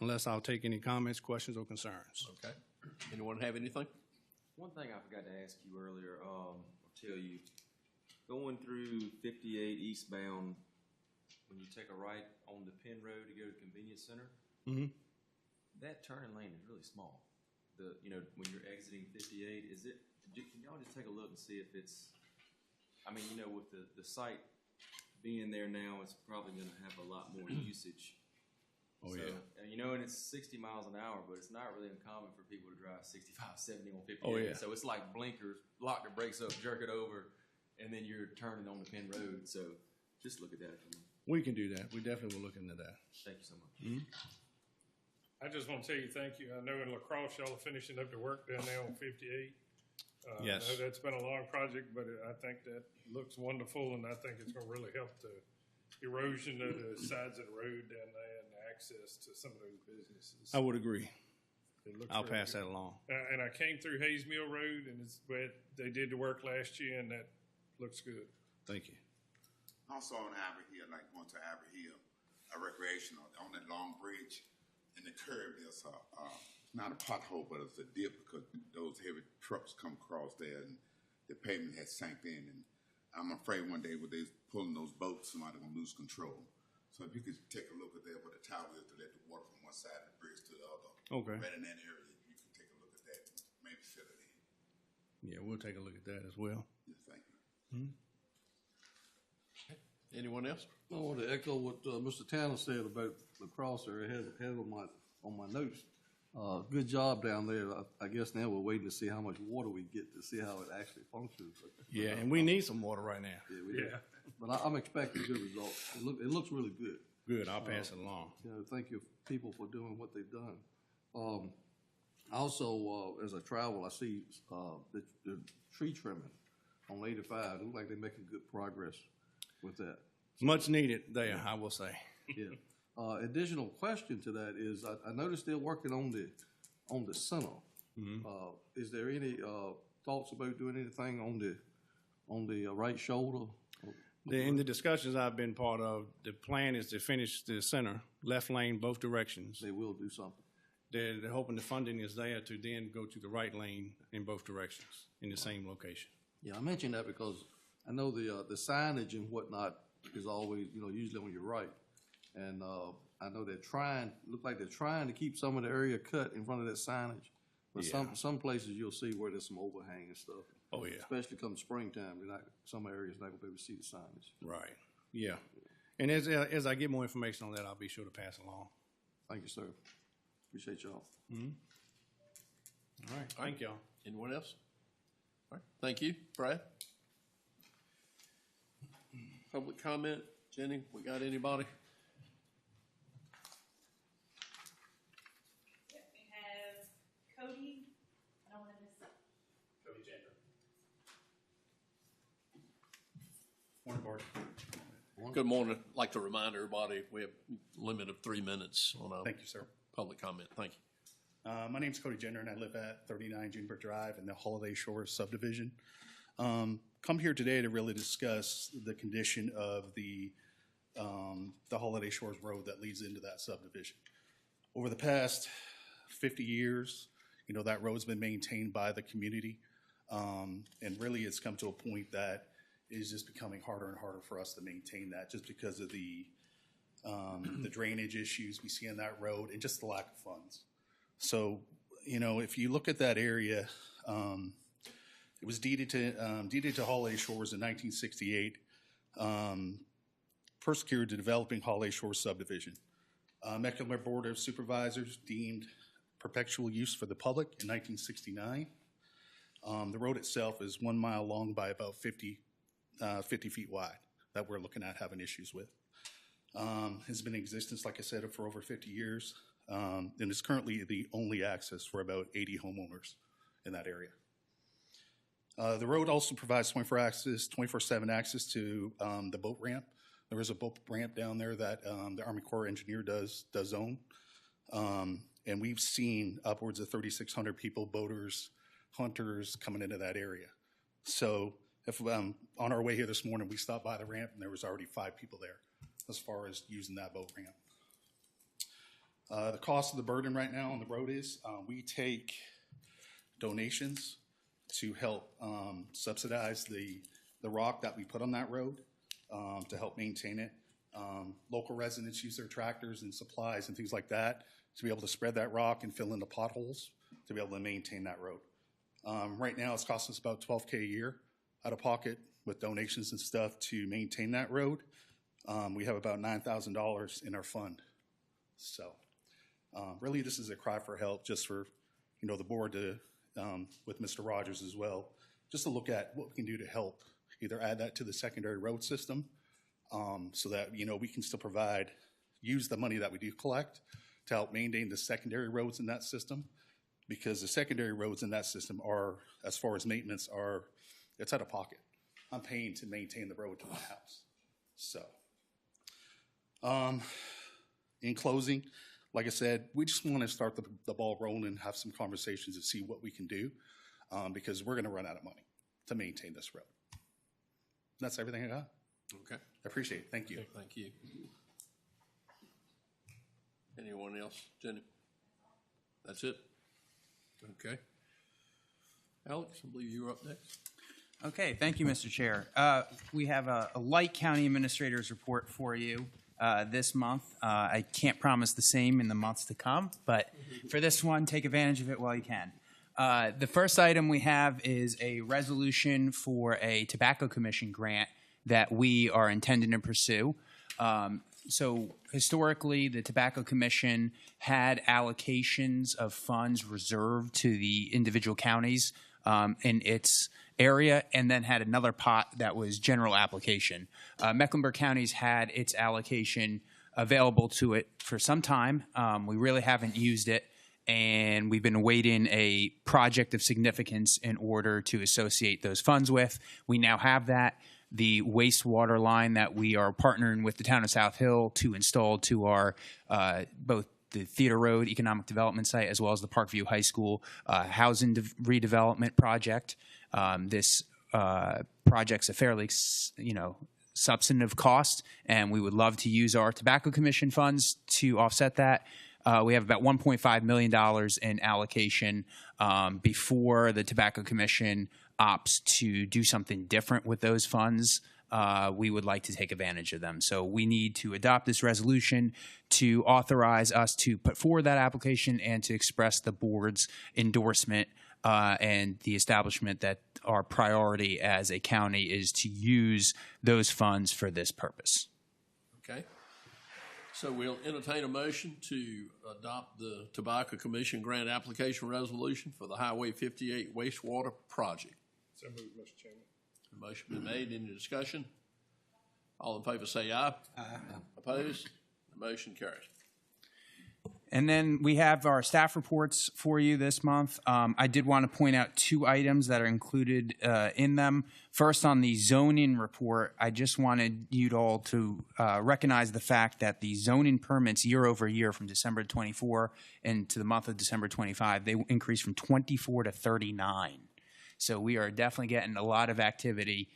unless I'll take any comments, questions, or concerns. Okay. Anyone have anything? One thing I forgot to ask you earlier, or tell you, going through 58 eastbound, when you take a right on the Penn Road to go to the convenience center, that turning lane is really small. When you're exiting 58, can y'all just take a look and see if it's, with the site being there now, it's probably gonna have a lot more usage. Oh, So, yeah. and it's 60 miles an hour, but it's not really uncommon for people to drive 65, 70 on 58. Oh, yeah. So it's like blinkers, lock the brakes up, jerk it over, and then you're turning on the Penn Road. So just look at that. We can do that. We definitely will look into that. Thank you so much. I just want to tell you thank you. I know in La Crosse, y'all are finishing up the work down there on 58. Yes. I know that's been a long project, but I think that looks wonderful, and I think it's going to really help the erosion of the sides of the road down there and the access to some of those businesses. I would agree. It looks I'll really pass good. that along. And I came through Hayes Mill Road, and it's where they did the work last year, and that looks good. Thank you. Also on Ivy Hill, like going to Ivy Hill, a recreational, on that long bridge, in the curve, there's not a pothole, but it's a dip because those heavy trucks come across there and the pavement has sank in. And I'm afraid one day when they're pulling those boats, somebody's going to lose control. So if you could take a look at there where the tower is to let the water from one side of the bridge to the other. Okay. Right in that area, you can take a look at that and maybe fill it in. Yeah, we'll take a look at that as well. Yeah, thank you. Anyone else? I want to echo what Mr. Tanner said about La Crosse there. I had on my notes. Good job down there. I guess now we're waiting to see how much water we get to see how it actually functions. Yeah, and we need some water right now. Yeah, we do. But I'm expecting good results. It looks really good. Good, I'll pass it along. Thank you, people, for doing what they've done. Also, as I travel, I see the tree trimming on 85. It looks like they're making good progress with that. Much needed there, I will say. Yeah. Additional question to that is, I noticed they're working on the center. Is there any thoughts about doing anything on the right shoulder? In the discussions I've been part of, the plan is to finish the center, left lane, both directions. They will do something. They're hoping the funding is there to then go to the right lane in both directions in the same location. Yeah, I mentioned that because I know the signage and whatnot is always, usually on your right. And I know look like they're trying to keep some of the area cut in front of that signage. But some places you'll see where there's some overhang and stuff. Oh, yeah. Especially come springtime, some areas not going to be able to see the signage. Right. Yeah. And as I get more information on that, I'll be sure to pass along. Thank you, sir. Appreciate y'all. All right. Thank y'all. Anyone else? All right. Thank you. Brad? Public comment? Jenny, we got anybody? We have Cody. I don't want to miss up. Cody Gender. Morning, Board. Good morning. I'd like to remind everybody we have a limit of 3 minutes on a Thank you, sir. public comment. Thank you. My name's Cody Gender, and I live at 39 Juniper Drive in the Holiday Shores subdivision. Come here today to really discuss the condition of the Holiday Shores Road that leads into that subdivision. Over the past 50 years, that road's been maintained by the community, and really it's come to a point that it is just becoming harder and harder for us to maintain that just because of the drainage issues we see on that road and just the lack of funds. So, if you look at that area, it was deeded to Holiday Shores in 1968. Persecuted the developing Holly Shore subdivision. Mecklenburg Board of Supervisors deemed perpetual use for the public in 1969. The road itself is 1 mile long by about 50 feet wide that we're looking at having issues with. Has been in existence, like I said, for over 50 years, and is currently the only access for about 80 homeowners in that area. The road also provides 24/7 access to the boat ramp. There is a boat ramp down there that the Army Corps engineer does own. And we've seen upwards of 3,600 people, boaters, hunters coming into that area. So if on our way here this morning, we stopped by the ramp and there was already 5 people there as far as using that boat ramp. The cost of the burden right now on the road is we take donations to help subsidize the rock that we put on that road to help maintain it. Local residents use their tractors and supplies and things like that to be able to spread that rock and fill in the potholes to be able to maintain that road. Right now, it's costing us about $12K a year out of pocket with donations and stuff to maintain that road. We have about $9,000 in our fund. So really, this is a cry for help just for, the board to, with Mr. Rogers as well, just to look at what we can do to help either add that to the secondary road system so that, we can still use the money that we do collect to help maintain the secondary roads in that system, because the secondary roads in that system are, as far as maintenance, it's out of pocket. I'm paying to maintain the road to my house. So, in closing, like I said, we just want to start the ball rolling and have some conversations and see what we can do, because we're going to run out of money to maintain this road. That's everything I got. Okay. I appreciate it. Thank you. Okay, thank you. Anyone else? Jenny? That's it? Okay. Alex, I believe you were up next. Okay, thank you, Mr. Chair. We have a light county administrator's report for you this month. I can't promise the same in the months to come, but for this one, take advantage of it while you can. The first item we have is a resolution for a Tobacco Commission grant that we are intending to pursue. So historically, the Tobacco Commission had allocations of funds reserved to the individual counties in its area, and then had another pot that was general application. Mecklenburg County's had its allocation available to it for some time. We really haven't used it, and we've been awaiting a project of significance in order to associate those funds with. We now have that. The wastewater line that we are partnering with the town of South Hill to install to our both the Theater Road Economic Development Site as well as the Parkview High School housing redevelopment project. This project's a fairly, substantive cost, and we would love to use our Tobacco Commission funds to offset that. We have about $1.5 million in allocation before the Tobacco Commission opts to do something different with those funds. We would like to take advantage of them. So we need to adopt this resolution to authorize us to put forward that application and to express the board's endorsement and the establishment that our priority as a county is to use those funds for this purpose. Okay. So we'll entertain a motion to adopt the Tobacco Commission grant application resolution for the Highway 58 wastewater project. So moved, Mr. Chairman. The motion been made. Any discussion? All in favor say aye. Aye. Opposed? The motion carries. And then we have our staff reports for you this month. I did want to point out 2 items that are included in them. First, on the zoning report, I just wanted you all to recognize the fact that the zoning permits year over year from December 24 and to the month of December 25, they increased from 24 to 39. So we are definitely getting a lot of activity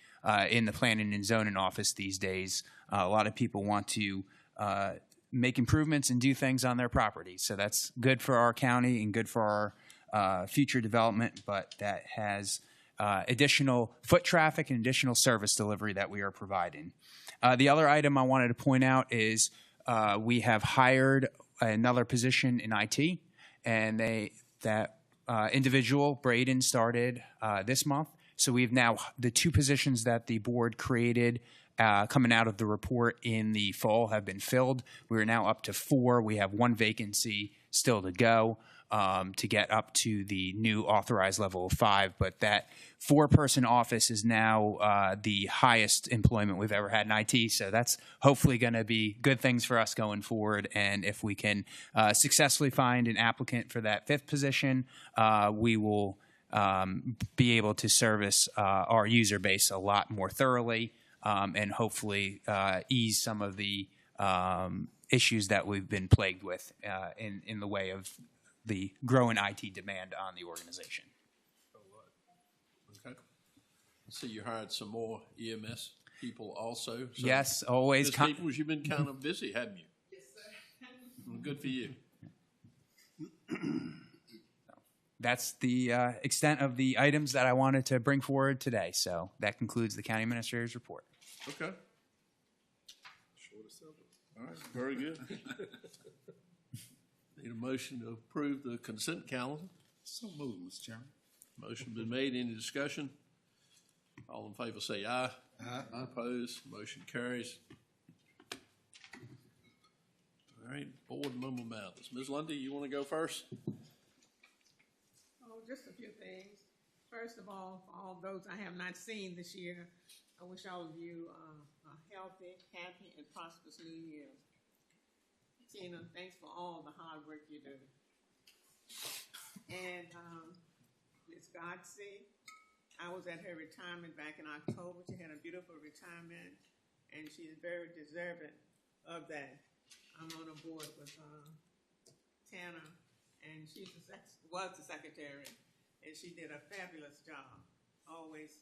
in the planning and zoning office these days. A lot of people want to make improvements and do things on their property. So that's good for our county and good for our future development, but that has additional foot traffic and additional service delivery that we are providing. The other item I wanted to point out is we have hired another position in IT, and that individual, Braden, started this month. So we've now, the 2 positions that the board created coming out of the report in the fall have been filled. We are now up to 4. We have 1 vacancy still to go to get up to the new authorized level of 5. But that 4-person office is now the highest employment we've ever had in IT. So that's hopefully going to be good things for us going forward. And if we can successfully find an applicant for that 5th position, we will be able to service our user base a lot more thoroughly and hopefully ease some of the issues that we've been plagued with in the way of the growing IT demand on the organization. Okay. I see you hired some more EMS people also. So Yes, always. Ms. Peoples, you've been kind of busy, haven't you? Yes, sir. Good for you. That's the extent of the items that I wanted to bring forward today. So that concludes the county administrator's report. Okay. All right, very good. Need a motion to approve the consent calendar. So moved, Mr. Chairman. Motion been made. Any discussion? All in favor say aye. Aye. Opposed? Motion carries. All right, board member matters. Ms. Lundy, you want to go first? Oh, just a few things. First of all, for all those I have not seen this year, I wish all of you a healthy, happy, and prosperous New Year. Tina, thanks for all the hard work you do. And Ms. Godsey, I was at her retirement back in October. She had a beautiful retirement, and she is very deserving of that. I'm on a board with Tana, and she was the secretary, and she did a fabulous job, always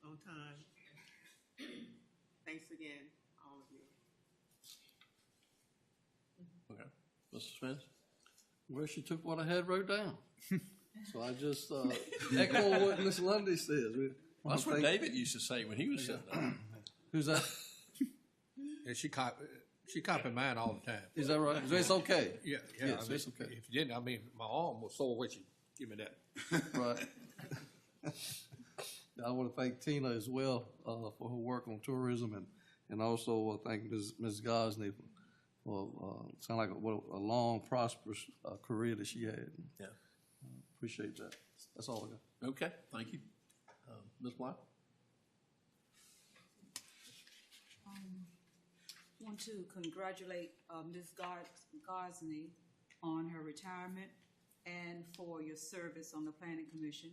on time. Thanks again, all of you. Okay. Mr. Smith? Well, she took what I had wrote down. So I just echo what Miss Lundy says. That's what David used to say when he was sitting there. Who's that? And she copied mine all the time. Is that right? It's okay. Yeah. Yes, I mean, it's okay. If you didn't, I mean, my arm was sore with you. Give me that. Right. I want to thank Tina as well for her work on tourism, and also thank Ms. Gosney for sound like a long, prosperous career that she had. Yeah. Appreciate that. That's all I got. Okay, thank you. Ms. Black? Want to congratulate Ms. Gosney on her retirement and for your service on the Planning Commission.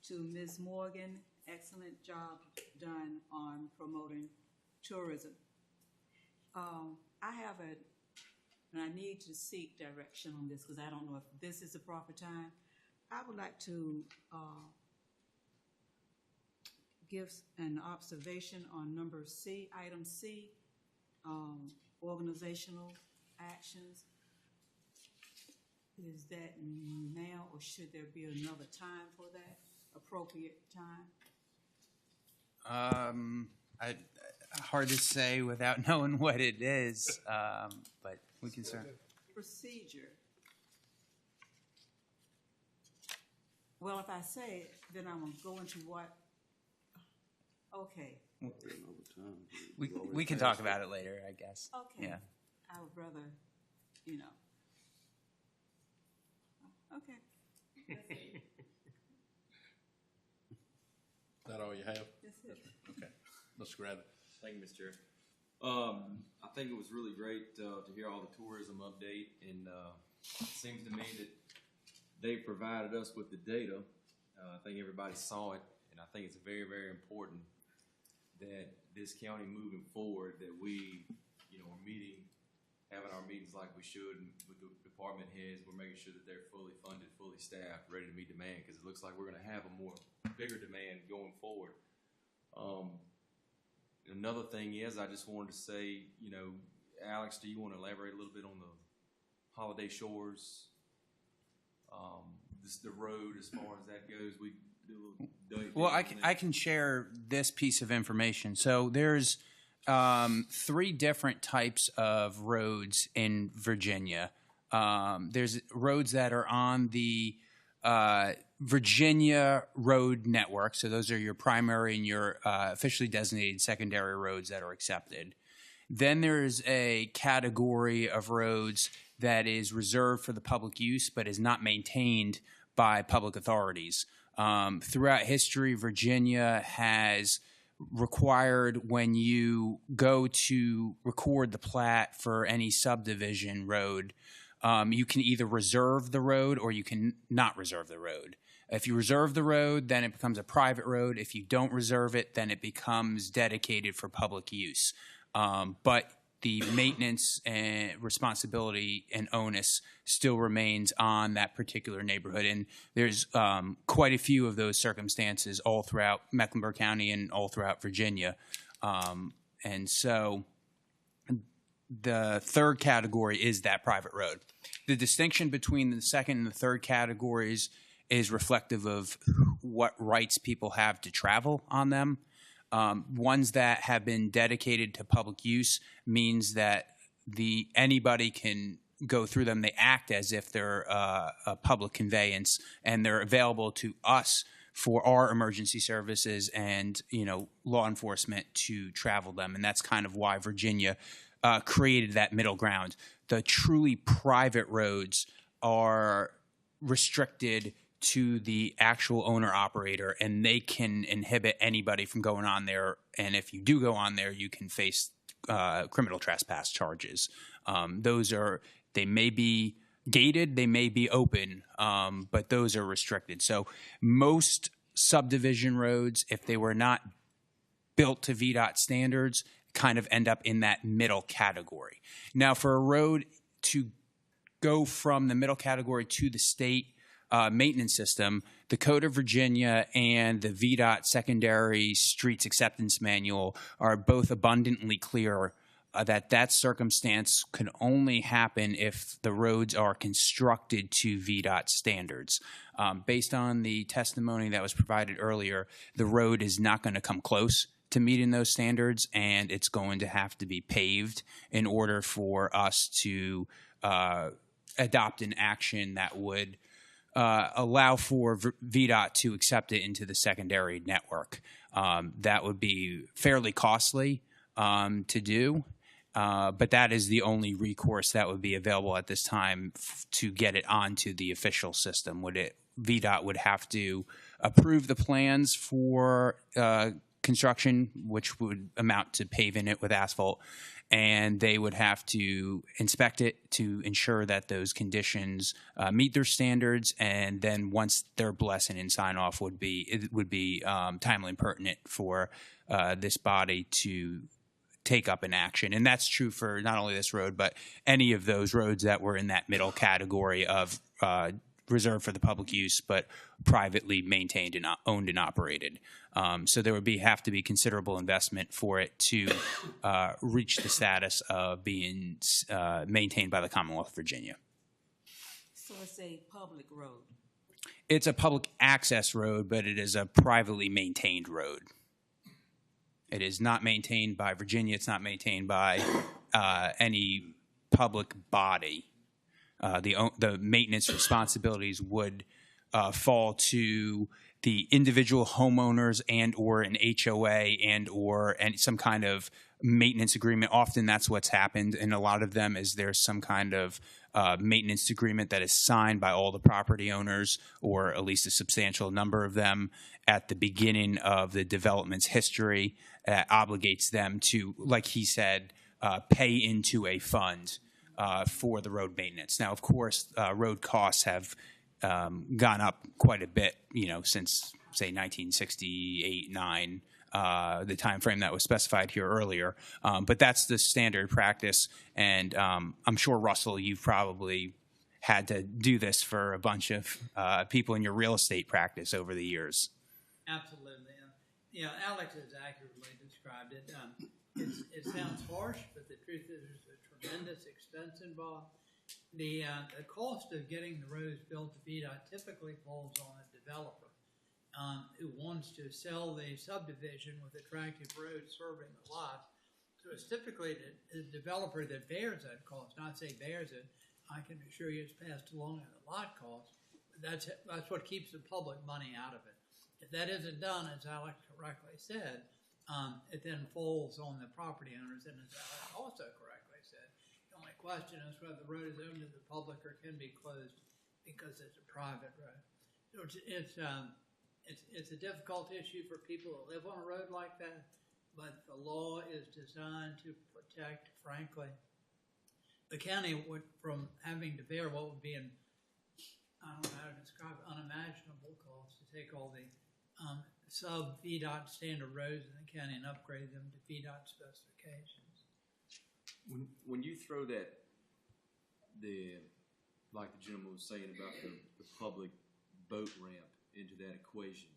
To Ms. Morgan, excellent job done on promoting tourism. I have and I need to seek direction on this because I don't know if this is the proper time. I would like to give an observation on number C, item C, organizational actions. Is that now or should there be another time for that, appropriate time? Hard to say without knowing what it is, but we can certainly. Procedure. Well, if I say it, then I'm going to go into what? Okay. We can talk about it later, I guess. Okay. Yeah. I would rather, Okay. Is that all you have? That's it. Okay. Let's grab it. Thank you, Mr. Chair. I think it was really great to hear all the tourism update, and it seems to me that they provided us with the data. I think everybody saw it, and I think it's very, very important that this county moving forward, that we, are having our meetings like we should with the department heads. We're making sure that they're fully funded, fully staffed, ready to meet demand, because it looks like we're going to have a bigger demand going forward. Another thing is, I just wanted to say, Alex, do you want to elaborate a little bit on the Holiday Shores, the road as far as that goes? We do a little. Well, I can share this piece of information. So there's 3 different types of roads in Virginia. There's roads that are on the Virginia road network. So those are your primary and your officially designated secondary roads that are accepted. Then there's a category of roads that is reserved for the public use but is not maintained by public authorities. Throughout history, Virginia has required when you go to record the plat for any subdivision road, you can either reserve the road or you can not reserve the road. If you reserve the road, then it becomes a private road. If you don't reserve it, then it becomes dedicated for public use. But the maintenance and responsibility and onus still remains on that particular neighborhood. And there's quite a few of those circumstances all throughout Mecklenburg County and all throughout Virginia. And so the third category is that private road. The distinction between the second and the third categories is reflective of what rights people have to travel on them. Ones that have been dedicated to public use means that anybody can go through them. They act as if they're a public conveyance, and they're available to us for our emergency services and law enforcement to travel them. And that's kind of why Virginia created that middle ground. The truly private roads are restricted to the actual owner-operator, and they can inhibit anybody from going on there. And if you do go on there, you can face criminal trespass charges. They may be gated, they may be open, but those are restricted. So most subdivision roads, if they were not built to VDOT standards, kind of end up in that middle category. Now, for a road to go from the middle category to the state maintenance system, the Code of Virginia and the VDOT Secondary Streets Acceptance Manual are both abundantly clear that circumstance can only happen if the roads are constructed to VDOT standards. Based on the testimony that was provided earlier, the road is not going to come close to meeting those standards, and it's going to have to be paved in order for us to adopt an action that would allow for VDOT to accept it into the secondary network. That would be fairly costly to do, but that is the only recourse that would be available at this time to get it onto the official system. VDOT would have to approve the plans for construction, which would amount to paving it with asphalt, and they would have to inspect it to ensure that those conditions meet their standards. And then once their blessing and sign off would be timely and pertinent for this body to take up an action. And that's true for not only this road, but any of those roads that were in that middle category of reserved for the public use, but privately maintained and owned and operated. So there would have to be considerable investment for it to reach the status of being maintained by the Commonwealth of Virginia. So it's a public road? It's a public access road, but it is a privately maintained road. It is not maintained by Virginia. It's not maintained by any public body. The maintenance responsibilities would fall to the individual homeowners and or an HOA and some kind of maintenance agreement. Often that's what's happened, and a lot of them is there's some kind of maintenance agreement that is signed by all the property owners, or at least a substantial number of them, at the beginning of the development's history, obligates them to, like he said, pay into a fund for the road maintenance. Now, of course, road costs have gone up quite a bit, since, say, 1968, 9, the time frame that was specified here earlier. But that's the standard practice, and I'm sure, Russell, you've probably had to do this for a bunch of people in your real estate practice over the years. Absolutely. Alex has accurately described it. It sounds harsh, but the truth is there's a tremendous expense involved. The cost of getting the roads built to VDOT typically falls on a developer who wants to sell the subdivision with attractive roads serving the lot. So it's typically the developer that bears that cost. Not say bears it, I can assure you it's passed along in the lot cost. that's what keeps the public money out of it. If that isn't done, as Alex correctly said, it then falls on the property owners, and as Alex also correctly said, the only question is whether the road is open to the public or can be closed because it's a private road. So it's a difficult issue for people that live on a road like that, but the law is designed to protect, frankly, the county from having to bear what would be an, I don't know how to describe it, unimaginable cost to take all the sub-VDOT standard roads in the county and upgrade them to VDOT specifications. When you throw that, like the gentleman was saying about the public boat ramp into that equation,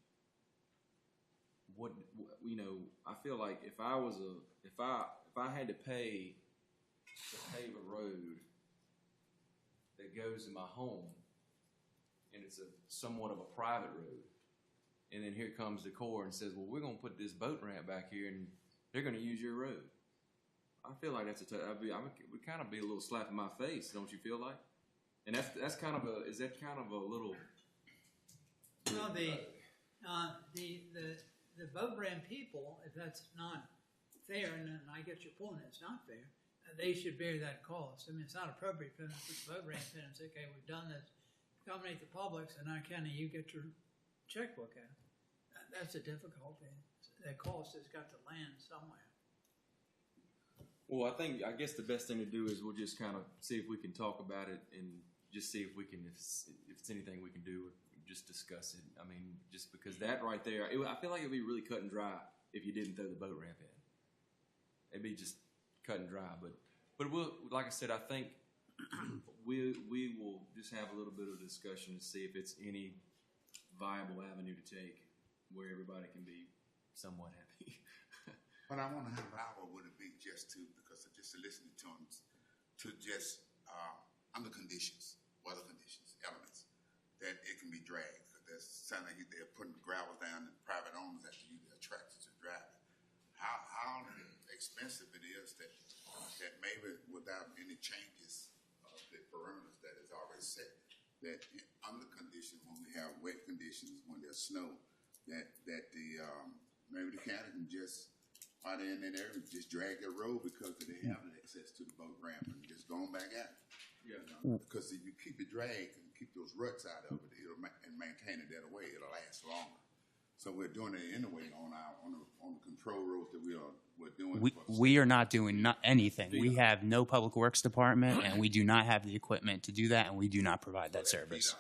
I feel like if I had to pay to pave a road that goes to my home, and it's somewhat of a private road, and then here comes the Corps and says, well, we're going to put this boat ramp back here, and they're going to use your road. I feel like that's would kind of be a little slap in my face, don't you feel like? And that's kind of is that kind of a little? Well, the boat ramp people, if that's not fair, and I get your point, it's not fair, they should bear that cost. I mean, it's not appropriate for them to put the boat ramp in and say, okay, we've done this, accommodate the public, so now can you get your checkbook out? That's a difficulty. That cost has got to land somewhere. Well, I guess the best thing to do is we'll just kind of see if we can talk about it and just see if we can, if it's anything we can do, just discuss it. I mean, just because that right there, I feel like it'd be really cut and dry if you didn't throw the boat ramp in. It'd be just cut and dry. But we'll, like I said, I think we will just have a little bit of discussion to see if it's any viable avenue to take where everybody can be somewhat happy. But I wonder how viable would it be just to listen to them, to just under conditions, weather conditions, elements, that it can be dragged. There's sounding like they're putting gravel down and private owners have to use their tractors to drive it. How expensive it is that maybe without any changes of the parameters that is already set, that under conditions, when we have wet conditions, when there's snow, that maybe the county can just out in there and just drag their road because they have access to the boat ramp and just going back out. Yeah. Because if you keep it dragged and keep those ruts out of it, and maintain it that way, it'll last longer. So we're doing it anyway on the control road that we're doing. We are not doing anything. We have no public works department, and we do not have the equipment to do that, and we do not provide that service.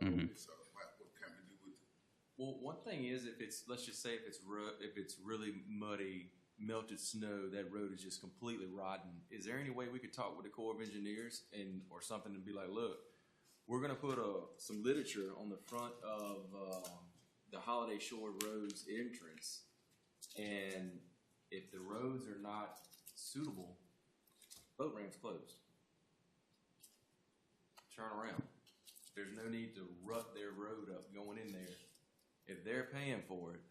Mm-hmm. So what can we do with it? Well, one thing is let's just say if it's really muddy, melted snow, that road is just completely rotten. Is there any way we could talk with the Corps of Engineers or something and be like, look, we're going to put some literature on the front of the Holiday Shore Road's entrance, and if the roads are not suitable, boat ramp's closed. Turn around. There's no need to rut their road up going in there. If they're paying for it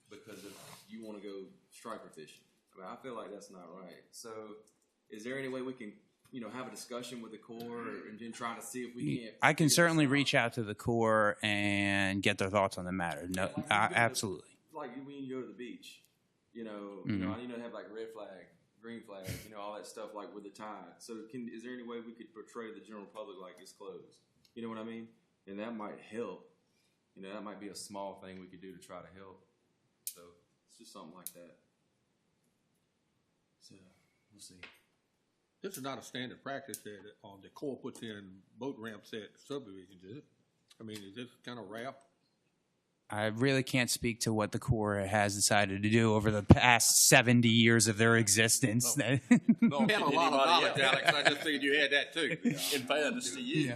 because you want to go striper fishing, I mean, I feel like that's not right. So, is there any way we can, have a discussion with the Corps and then try to see if we can? I can certainly reach out to the Corps and get their thoughts on the matter. No, absolutely. Like when you go to the beach, Mm-hmm. I need to have like red flag, green flag, all that stuff like with the tide. So, is there any way we could portray the general public like it's closed? You know what I mean? And that might help. That might be a small thing we could do to try to help. So it's just something like that. So we'll see. This is not a standard practice that the Corps puts in boat ramps at subdivisions, is it? I mean, is this kind of rare? I really can't speak to what the Corps has decided to do over the past 70 years of their existence. No, I had a lot of knowledge, Alex. I just figured you had that too. In fairness to you.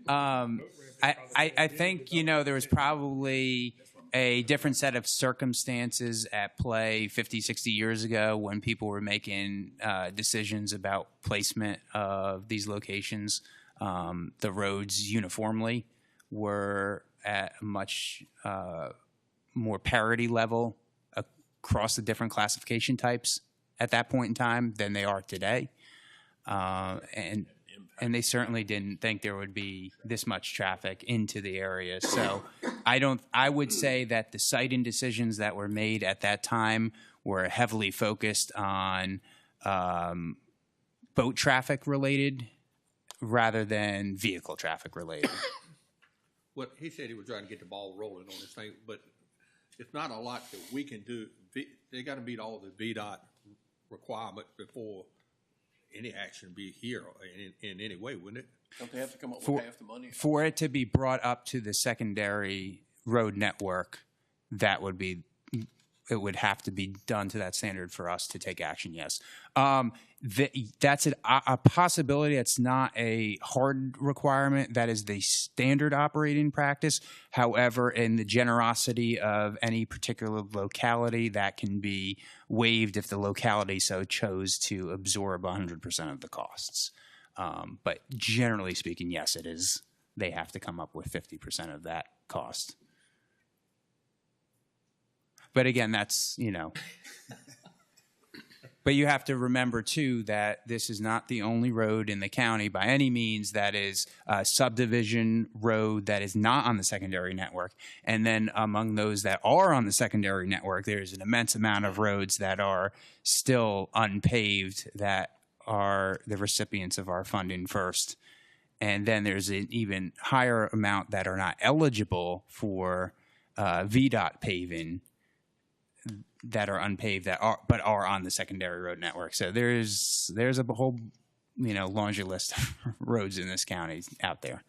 I think, there was probably a different set of circumstances at play 50, 60 years ago when people were making decisions about placement of these locations. The roads uniformly were at a much more parity level across the different classification types at that point in time than they are today. And And they certainly didn't think there would be this much traffic into the area. So I would say that the siting decisions that were made at that time were heavily focused on boat traffic related rather than vehicle traffic related. Well, he said he was trying to get the ball rolling on this thing, but it's not a lot that we can do. They got to meet all the VDOT requirements before any action be here in any way, wouldn't it? Don't they have to come up with half the money? For it to be brought up to the secondary road network, it would have to be done to that standard for us to take action, yes. That's a possibility. It's not a hard requirement. That is the standard operating practice. However, in the generosity of any particular locality, that can be waived if the locality so chose to absorb 100% of the costs. But generally speaking, yes, it is. They have to come up with 50% of that cost. But again, that's, but you have to remember too that this is not the only road in the county by any means that is a subdivision road that is not on the secondary network. And then among those that are on the secondary network, there's an immense amount of roads that are still unpaved that are the recipients of our funding first. And then there's an even higher amount that are not eligible for VDOT paving, that are unpaved but are on the secondary road network. So there's a whole laundry list of roads in this county out there.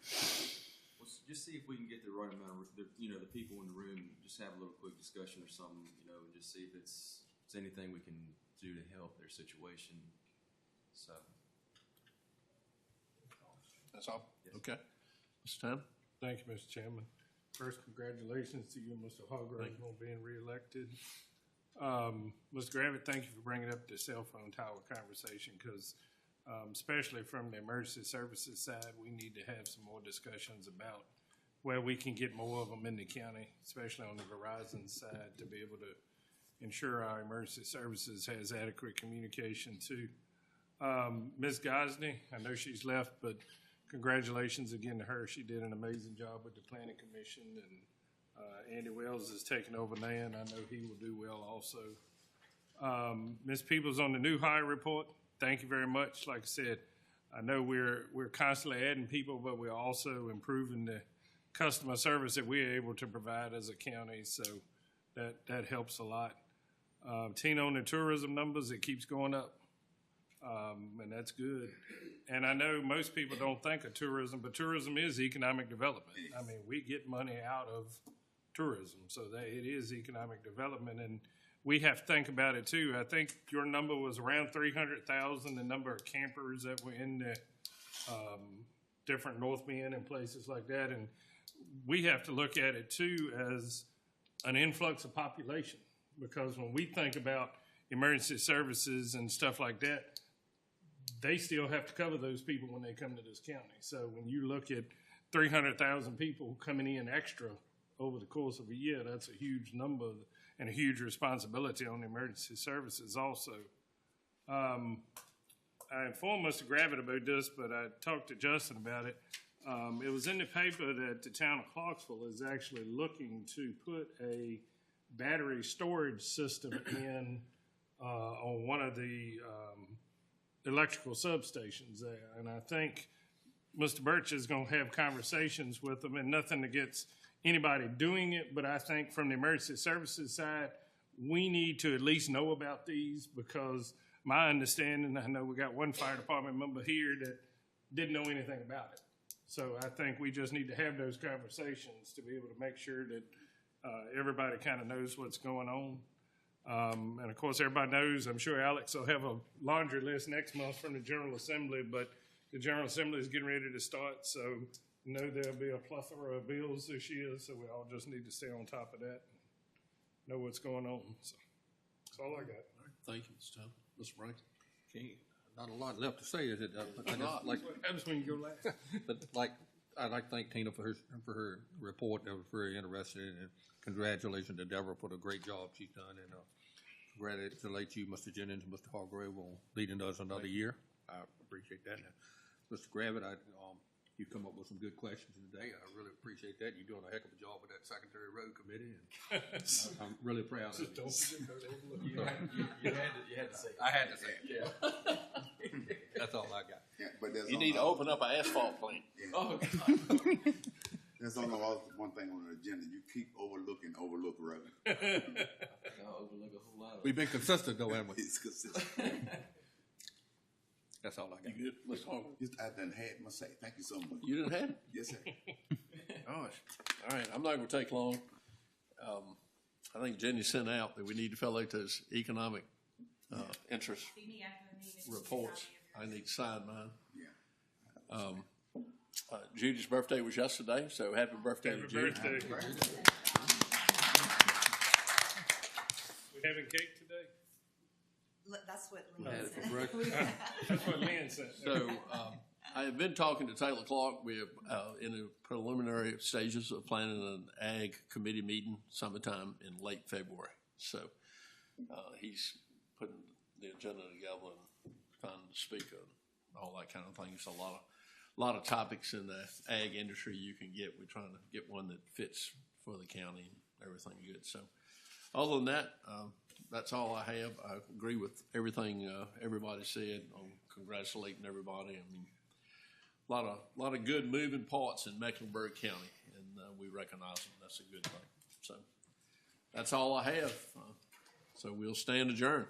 Let's just see if we can get the right amount of the people in the room. Just have a little quick discussion or something, and just see if it's anything we can do to help their situation. So that's all. Yes. Okay, Mr. Tom. Thank you, Mr. Chairman. First, congratulations to you and Mr. Hargrove on being reelected. Mr. Gravitt, thank you for bringing up the cell phone tower conversation because especially from the emergency services side, we need to have some more discussions about where we can get more of them in the county, especially on the Verizon side, to be able to ensure our emergency services has adequate communication too. Ms. Gosney, I know she's left, but congratulations again to her. She did an amazing job with the Planning Commission, and Andy Wells is taking over now, and I know he will do well also. Ms. Peoples, on the new hire report, thank you very much. Like I said, I know we're constantly adding people, but we're also improving the customer service that we're able to provide as a county, so that helps a lot. Tina, on the tourism numbers, it keeps going up, and that's good. And I know most people don't think of tourism, but tourism is economic development. I mean, we get money out of tourism, so it is economic development, and we have to think about it too. I think your number was around 300,000, the number of campers that were in the different North Bend and places like that, and we have to look at it too as an influx of population, because when we think about emergency services and stuff like that, they still have to cover those people when they come to this county. So when you look at 300,000 people coming in extra over the course of a year, that's a huge number and a huge responsibility on the emergency services also. I informed Mr. Gravitt about this, but I talked to Justin about it. It was in the paper that the town of Clarksville is actually looking to put a battery storage system in on one of the electrical substations there. And I think Mr. Birch is going to have conversations with them, and nothing against anybody doing it, but I think from the emergency services side, we need to at least know about these, because my understanding, I know we got one fire department member here that didn't know anything about it. So I think we just need to have those conversations to be able to make sure that everybody kind of knows what's going on. And of course, everybody knows, I'm sure Alex will have a laundry list next month from the General Assembly, but the General Assembly is getting ready to start, so there'll be a plethora of bills this year, so we all just need to stay on top of that, know what's going on. So that's all I got. All right, thank you, Mr. Tom. Mr. Frank? Okay, not a lot left to say, is it? I just What happens when you go last? But I'd like to thank Tina for her report. That was very interesting, and congratulations to Deborah for the great job she's done, and congratulate you, Mr. Jennings and Mr. Hargrave, on leading us another year. I appreciate that. Mr. Gravitt, you come up with some good questions today. I really appreciate that. You're doing a heck of a job with that secondary road committee, and I'm really proud of you. Don't forget those overlooked. You had to say it. I had to say it. Yeah. That's all I got. Yeah, but there's You need to open up an asphalt plant. Oh, God. There's only one thing on the agenda. You keep overlooking overlooked road. I'll overlook a whole lot of We've been consistent though, haven't we? It's consistent. That's all I got. You good, Mr. Harper? I done had my say. Thank you so much. You didn't have it? Yes, sir. Gosh. All right, I'm not gonna take long. I think Jenny sent out that we need to fill out those economic, interest See me after the meeting. reports. I need to sign mine. Yeah. Judy's birthday was yesterday, so happy birthday Happy to Judy. birthday. We having cake today? That's what Had Lynn it said. for breakfast. That's what Lynn said. So, I have been talking to Taylor Clark. We are in the preliminary stages of planning an ag committee meeting sometime in late February. So, he's putting the agenda together and trying to speak on all that kind of thing. It's a lot of topics in the ag industry you can get. We're trying to get one that fits for the county and everything good. So, other than that, that's all I have. I agree with everything everybody said on congratulating everybody. I mean, a lot of good moving parts in Mecklenburg County, and we recognize them. That's a good thing. So that's all I have. So we'll stand adjourned.